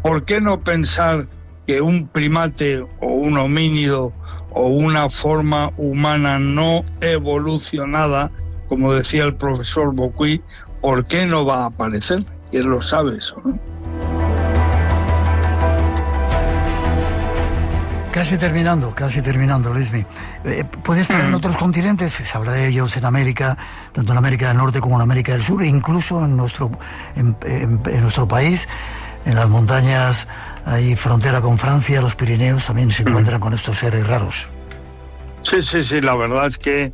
¿por qué no pensar que un primate o un homínido o una forma humana no evolucionada, como decía el profesor Bocuí, ¿por qué no va a aparecer? ¿Quién lo sabe eso, no? Casi terminando, Luismi. ¿Puede estar en otros continentes? Se habla de ellos en América, tanto en América del Norte como en América del Sur, e incluso en nuestro país, en las montañas, hay frontera con Francia, los Pirineos, también se encuentran con estos seres raros. Sí, la verdad es que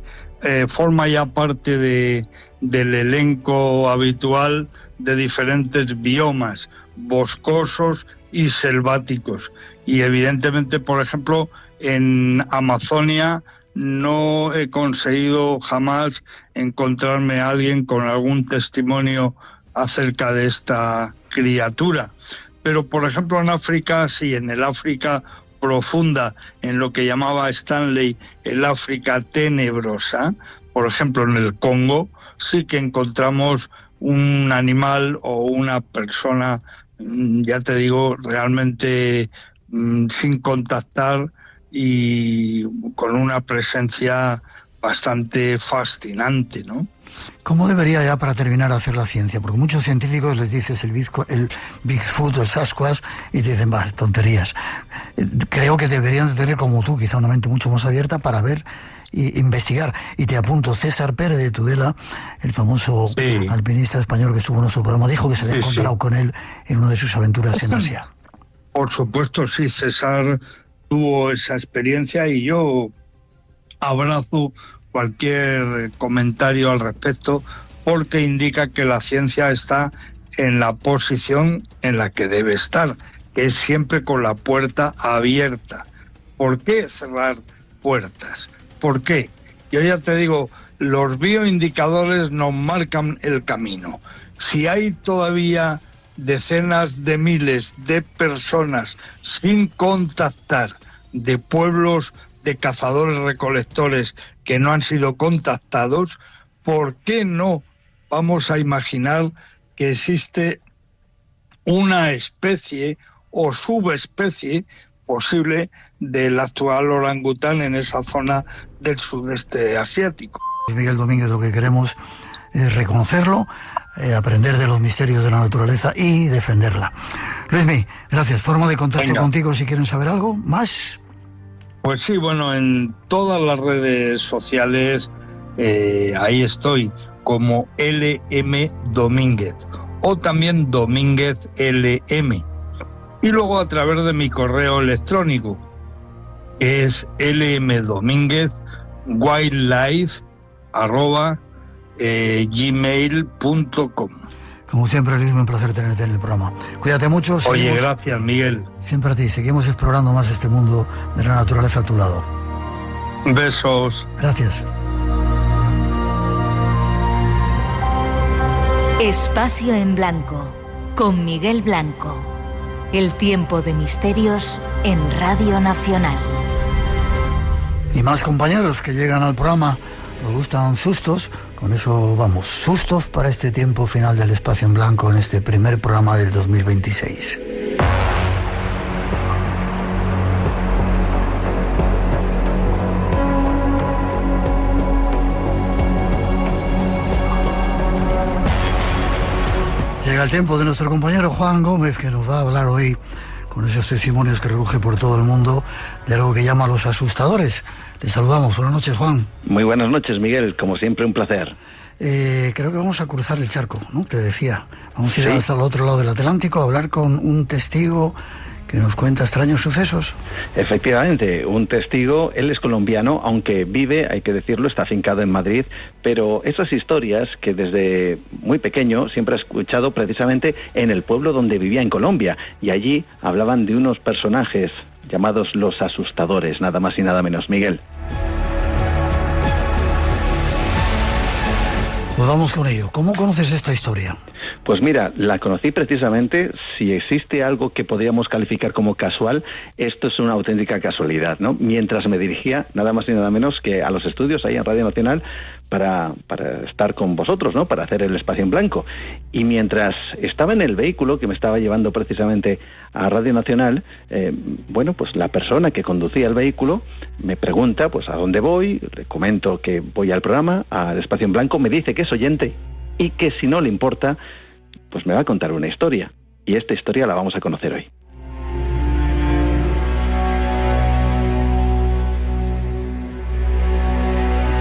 forma ya parte del elenco habitual de diferentes biomas boscosos y selváticos. Y evidentemente, por ejemplo, en Amazonia no he conseguido jamás encontrarme a alguien con algún testimonio acerca de esta criatura. Pero, por ejemplo, en África, sí, en el África profunda, en lo que llamaba Stanley el África tenebrosa, por ejemplo, en el Congo, sí que encontramos un animal o una persona, ya te digo, realmente sin contactar y con una presencia bastante fascinante, ¿no? ¿Cómo debería, ya para terminar, hacer la ciencia? Porque muchos científicos les dices el Bigfoot, el Sasquatch, y te dicen, va, tonterías. Creo que deberían de tener, como tú, quizá una mente mucho más abierta para ver e investigar. Y te apunto, César Pérez de Tudela, el famoso alpinista español que estuvo en nuestro programa, dijo que se había encontrado con él en una de sus aventuras en Asia. Por supuesto, sí, César tuvo esa experiencia y yo abrazo cualquier comentario al respecto, porque indica que la ciencia está en la posición en la que debe estar, que es siempre con la puerta abierta. ¿Por qué cerrar puertas? ¿Por qué? Yo ya te digo, los bioindicadores nos marcan el camino. Si hay todavía decenas de miles de personas sin contactar, de pueblos de cazadores-recolectores que no han sido contactados, ¿por qué no vamos a imaginar que existe una especie o subespecie posible del actual orangután en esa zona del sudeste asiático? Miguel Domínguez, lo que queremos es reconocerlo, aprender de los misterios de la naturaleza y defenderla. Luismi, gracias. Forma de contacto contigo si quieren saber algo más. Pues sí, bueno, en todas las redes sociales ahí estoy como LM Domínguez o también Domínguez LM. Y luego a través de mi correo electrónico, que es lmdomínguez@gmail.com. Como siempre, Luis, un placer tenerte en el programa. Cuídate mucho. Oye, gracias, Miguel. Siempre a ti. Seguimos explorando más este mundo de la naturaleza a tu lado. Besos. Gracias. Espacio en Blanco, con Miguel Blanco. El tiempo de misterios en Radio Nacional. Y más compañeros que llegan al programa. Nos gustan sustos, con eso vamos, sustos para este tiempo final del Espacio en Blanco en este primer programa del 2026. Llega el tiempo de nuestro compañero Juan Gómez, que nos va a hablar hoy, con esos testimonios que recoge por todo el mundo, de algo que llama los asustadores. Le saludamos. Buenas noches, Juan. Muy buenas noches, Miguel. Como siempre, un placer. Creo que vamos a cruzar el charco, ¿no? Te decía. Vamos a ir hasta el otro lado del Atlántico a hablar con un testigo que nos cuenta extraños sucesos. Efectivamente, un testigo. Él es colombiano, aunque vive, hay que decirlo, está afincado en Madrid, pero esas historias que desde muy pequeño siempre he escuchado precisamente en el pueblo donde vivía en Colombia, y allí hablaban de unos personajes llamados los asustadores, nada más y nada menos, Miguel. Pues vamos con ello. ¿Cómo conoces esta historia? Pues mira, la conocí precisamente, si existe algo que podríamos calificar como casual, esto es una auténtica casualidad, ¿no? Mientras me dirigía nada más y nada menos que a los estudios ahí en Radio Nacional para estar con vosotros, ¿no? Para hacer el Espacio en Blanco. Y mientras estaba en el vehículo que me estaba llevando precisamente a Radio Nacional, bueno, pues la persona que conducía el vehículo me pregunta, pues, a dónde voy, le comento que voy al programa, al Espacio en Blanco, me dice que es oyente y que si no le importa, pues me va a contar una historia. Y esta historia la vamos a conocer hoy.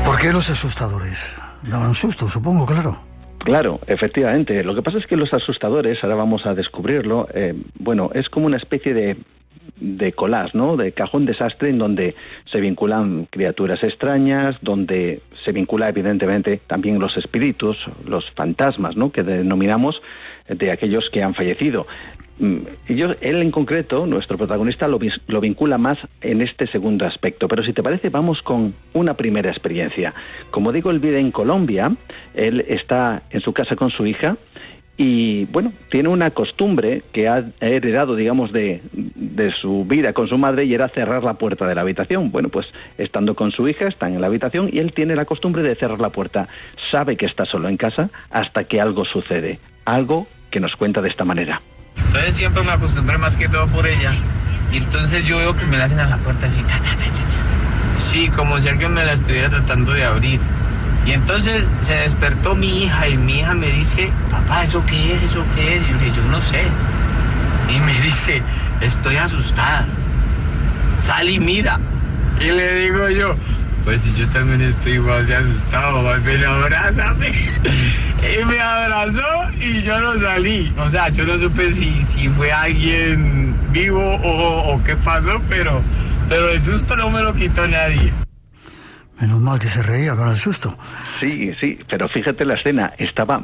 ¿Por qué los asustadores? Daban susto, supongo, claro. Claro, efectivamente. Lo que pasa es que los asustadores, ahora vamos a descubrirlo, bueno, es como una especie de collage, ¿no? De cajón desastre, en donde se vinculan criaturas extrañas, donde se vincula evidentemente también los espíritus, los fantasmas, ¿no? Que denominamos de aquellos que han fallecido. Él en concreto, nuestro protagonista, lo vincula más en este segundo aspecto. Pero si te parece, vamos con una primera experiencia. Como digo, él vive en Colombia, él está en su casa con su hija y, bueno, tiene una costumbre que ha heredado, digamos, de su vida con su madre, y era cerrar la puerta de la habitación. Bueno, pues estando con su hija, están en la habitación y él tiene la costumbre de cerrar la puerta. Sabe que está solo en casa hasta que algo sucede, algo que nos cuenta de esta manera. Entonces siempre me acostumbré más que todo por ella. Y entonces yo veo que me la hacen a la puerta así, sí, como si alguien me la estuviera tratando de abrir. Y entonces se despertó mi hija y mi hija me dice, papá, ¿eso qué es? ¿Eso qué es? Y yo le digo, yo no sé. Y me dice, estoy asustada. Sal y mira. Y le digo yo, pues si yo también estoy igual de asustado, ven, abrázame. Y me abrazó y yo no salí. O sea, yo no supe si fue alguien vivo o qué pasó, pero el susto no me lo quitó nadie. Menos mal que se reía con el susto. Sí, pero fíjate la escena. Estaba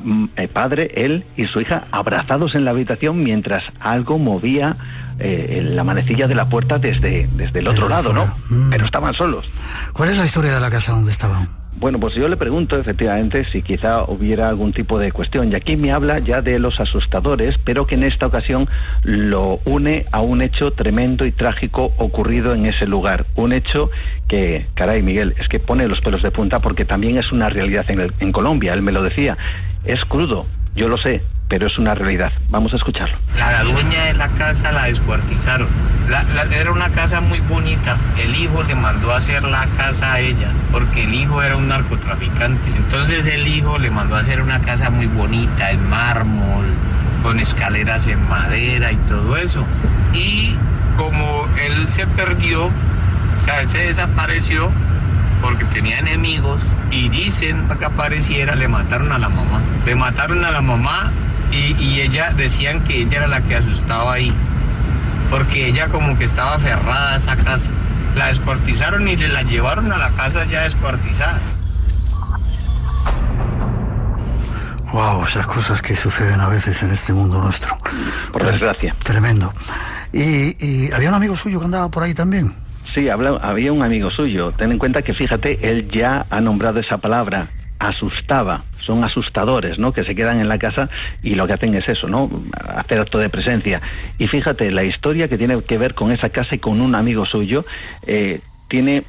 padre, él y su hija abrazados en la habitación mientras algo movía la manecilla de la puerta desde el otro lado, ¿no? Pero estaban solos. ¿Cuál es la historia de la casa donde estaban? Bueno, pues yo le pregunto efectivamente si quizá hubiera algún tipo de cuestión, y aquí me habla ya de los asustadores, pero que en esta ocasión lo une a un hecho tremendo y trágico ocurrido en ese lugar. Un hecho que, caray, Miguel, es que pone los pelos de punta, porque también es una realidad en Colombia. Él me lo decía, es crudo, yo lo sé, pero es una realidad. Vamos a escucharlo. La dueña de la casa la descuartizaron. Era una casa muy bonita. El hijo le mandó a hacer la casa a ella, porque el hijo era un narcotraficante. Entonces el hijo le mandó a hacer una casa muy bonita, en mármol, con escaleras en madera y todo eso. Y como él se perdió, o sea, él se desapareció porque tenía enemigos, y dicen que apareciera, le mataron a la mamá. Le mataron a la mamá y ella, decían que ella era la que asustaba ahí, porque ella como que estaba aferrada a esa casa. La descuartizaron y la llevaron a la casa ya descuartizada. Wow, esas cosas que suceden a veces en este mundo nuestro. Por desgracia. Tremendo. ¿Y había un amigo suyo que andaba por ahí también? Sí, había un amigo suyo. Ten en cuenta que, fíjate, él ya ha nombrado esa palabra, asustaba. Son asustadores, ¿no? Que se quedan en la casa y lo que hacen es eso, ¿no? Hacer acto de presencia. Y fíjate, la historia que tiene que ver con esa casa y con un amigo suyo tiene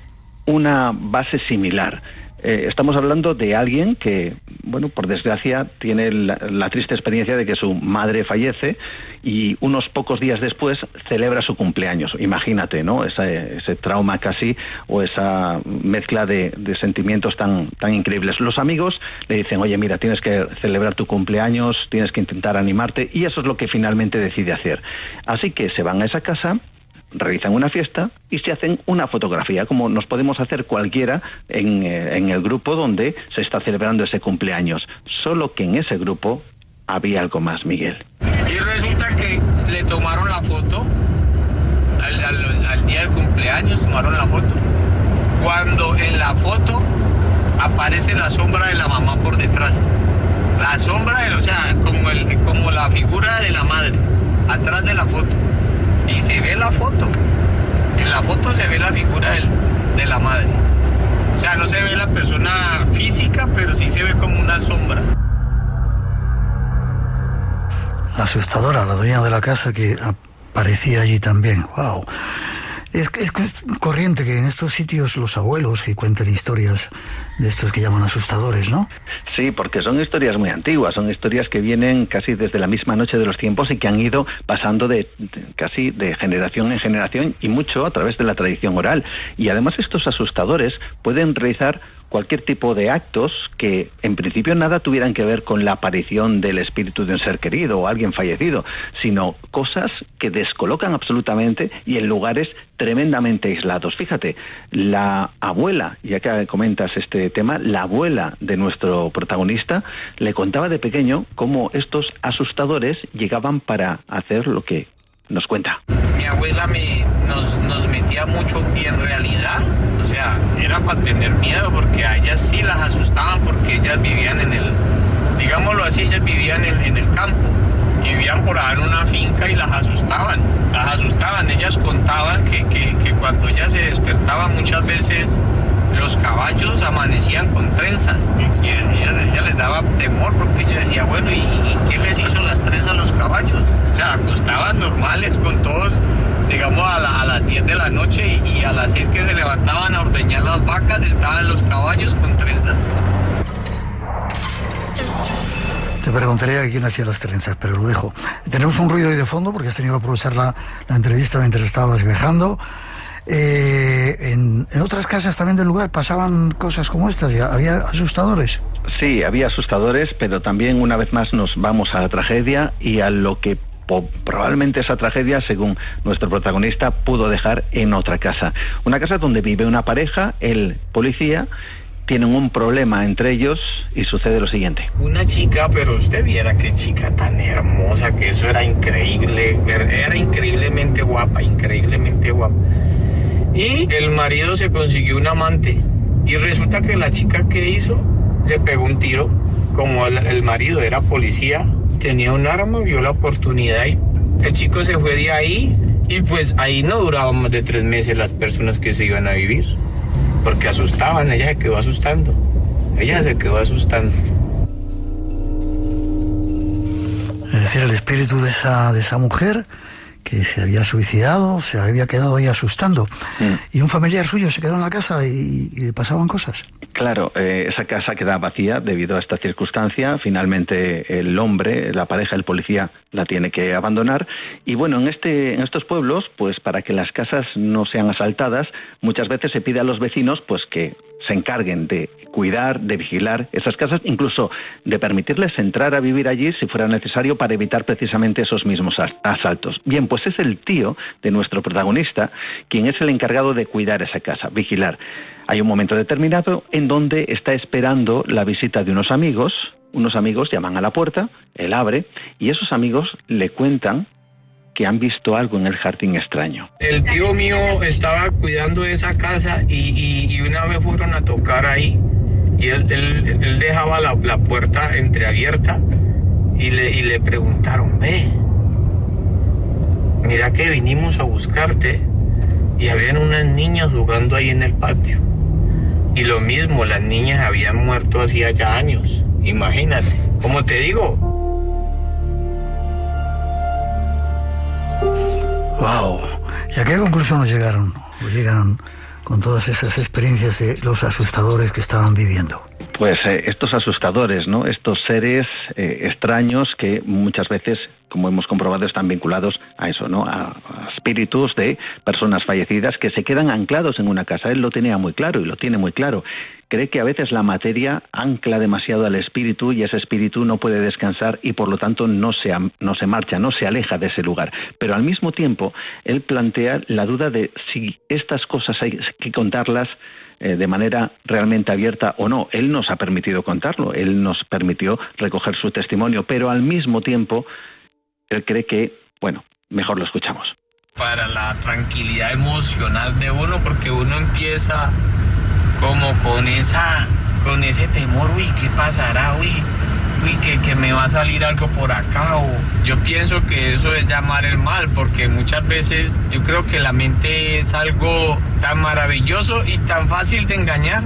una base similar. Estamos hablando de alguien que, bueno, por desgracia, tiene la triste experiencia de que su madre fallece y unos pocos días después celebra su cumpleaños. Imagínate, ¿no? Ese trauma casi, o esa mezcla de sentimientos tan increíbles. Los amigos le dicen, oye, mira, tienes que celebrar tu cumpleaños, tienes que intentar animarte, y eso es lo que finalmente decide hacer. Así que se van a esa casa, realizan una fiesta y se hacen una fotografía, como nos podemos hacer cualquiera en el grupo donde se está celebrando ese cumpleaños. Solo que en ese grupo había algo más, Miguel. Y resulta que le tomaron la foto, al día del cumpleaños tomaron la foto, cuando en la foto aparece la sombra de la mamá por detrás. La sombra, o sea, como la figura de la madre, atrás de la foto. Y se ve la foto. En la foto se ve la figura de la madre. O sea, no se ve la persona física, pero sí se ve como una sombra. La asustadora, la dueña de la casa que aparecía allí también. ¡Wow! Es corriente que en estos sitios los abuelos que cuenten historias de estos que llaman asustadores, ¿no? Sí, porque son historias muy antiguas, son historias que vienen casi desde la misma noche de los tiempos y que han ido pasando casi de generación en generación, y mucho a través de la tradición oral. Y además estos asustadores pueden realizar cualquier tipo de actos que en principio nada tuvieran que ver con la aparición del espíritu de un ser querido o alguien fallecido, sino cosas que descolocan absolutamente y en lugares tremendamente aislados. Fíjate, la abuela, ya que comentas este tema, la abuela de nuestro protagonista le contaba de pequeño cómo estos asustadores llegaban para hacer lo que nos cuenta. Mi abuela nos metía mucho y en realidad, o sea, era para tener miedo porque a ellas sí las asustaban porque ellas vivían digámoslo así, ellas vivían en el campo. Vivían por ahí en una finca y las asustaban. Ellas contaban que cuando ellas se despertaban muchas veces los caballos amanecían con trenzas. Ella les daba temor porque ella decía, bueno, ¿y quién les hizo las trenzas a los caballos? O sea, acostaban normales con todos, digamos a las 10 de la noche y a las 6 que se levantaban a ordeñar las vacas estaban los caballos con trenzas. Te preguntaría a quién hacía las trenzas, pero lo dejo. Tenemos un ruido ahí de fondo porque has tenido que aprovechar la entrevista mientras estabas viajando. En otras casas también del lugar pasaban cosas como estas, ¿había asustadores? Sí, había asustadores, pero también una vez más nos vamos a la tragedia y a lo que probablemente esa tragedia, según nuestro protagonista, pudo dejar en otra casa. Una casa donde vive una pareja, el policía. Tienen un problema entre ellos y sucede lo siguiente. Una chica, pero usted viera qué chica tan hermosa, que eso era increíble, era increíblemente guapa. Y el marido se consiguió un amante y resulta que la chica que hizo se pegó un tiro. Como el marido era policía, tenía un arma, vio la oportunidad y el chico se fue de ahí y pues ahí no duraban más de 3 meses las personas que se iban a vivir. Porque asustaban, ella se quedó asustando. Es decir, el espíritu de esa mujer que se había suicidado, se había quedado ahí asustando. Y un familiar suyo se quedó en la casa y le pasaban cosas. Claro, esa casa queda vacía debido a esta circunstancia. Finalmente el hombre, la pareja, el policía, la tiene que abandonar. Y bueno, en estos pueblos, pues para que las casas no sean asaltadas, muchas veces se pide a los vecinos pues que se encarguen de cuidar, de vigilar esas casas, incluso de permitirles entrar a vivir allí si fuera necesario para evitar precisamente esos mismos asaltos. Bien, pues es el tío de nuestro protagonista quien es el encargado de cuidar esa casa, vigilar. Hay un momento determinado en donde está esperando la visita de unos amigos llaman a la puerta, él abre y esos amigos le cuentan que han visto algo en el jardín extraño. El tío mío estaba cuidando esa casa y una vez fueron a tocar ahí y él dejaba la puerta entreabierta y le preguntaron, ve, mira que vinimos a buscarte y habían unas niñas jugando ahí en el patio. Y lo mismo, las niñas habían muerto hacía ya años, imagínate. Como te digo. Wow. ¿Y a qué conclusión nos llegaron? ¿O llegan con todas esas experiencias de los asustadores que estaban viviendo? Pues estos asustadores, ¿no? Estos seres extraños que muchas veces, como hemos comprobado, están vinculados a eso, ¿no? A espíritus de personas fallecidas que se quedan anclados en una casa. Él lo tenía muy claro y lo tiene muy claro. Cree que a veces la materia ancla demasiado al espíritu y ese espíritu no puede descansar y por lo tanto no se marcha, no se aleja de ese lugar. Pero al mismo tiempo, él plantea la duda de si estas cosas hay que contarlas de manera realmente abierta o no. Él nos ha permitido contarlo, él nos permitió recoger su testimonio, pero al mismo tiempo él cree que, bueno, mejor lo escuchamos. Para la tranquilidad emocional de uno, porque uno empieza como con ese temor, uy, ¿qué pasará? Uy, que me va a salir algo por acá, o yo pienso que eso es llamar el mal, porque muchas veces yo creo que la mente es algo tan maravilloso y tan fácil de engañar.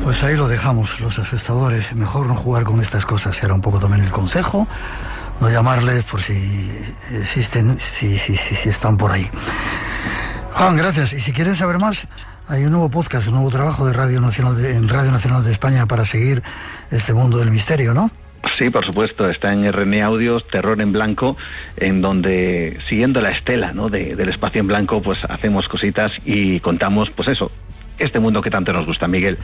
Pues ahí lo dejamos, los asustadores. Mejor no jugar con estas cosas, era un poco también el consejo. No llamarles por si existen, si están por ahí. Juan, gracias. Y si quieren saber más, hay un nuevo podcast, un nuevo trabajo de Radio Nacional en Radio Nacional de España para seguir este mundo del misterio, ¿no? Sí, por supuesto, está en RN Audios, Terror en Blanco, en donde, siguiendo la estela, ¿no?, del espacio en blanco, pues hacemos cositas y contamos, pues eso, este mundo que tanto nos gusta, Miguel.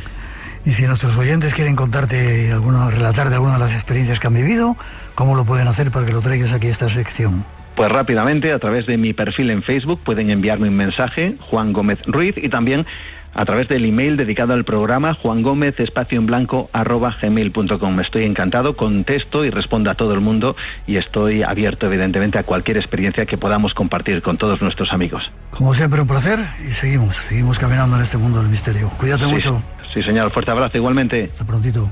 Y si nuestros oyentes quieren relatarte alguna de las experiencias que han vivido, ¿cómo lo pueden hacer para que lo traigas aquí a esta sección? Pues rápidamente, a través de mi perfil en Facebook pueden enviarme un mensaje, Juan Gómez Ruiz, y también A través del email dedicado al programa, juangomez_en_blanco@gmail.com. Estoy encantado, contesto y respondo a todo el mundo y estoy abierto evidentemente a cualquier experiencia que podamos compartir con todos nuestros amigos. Como siempre, un placer y seguimos caminando en este mundo del misterio. Cuídate mucho. Sí, señor, fuerte abrazo igualmente. Hasta prontito.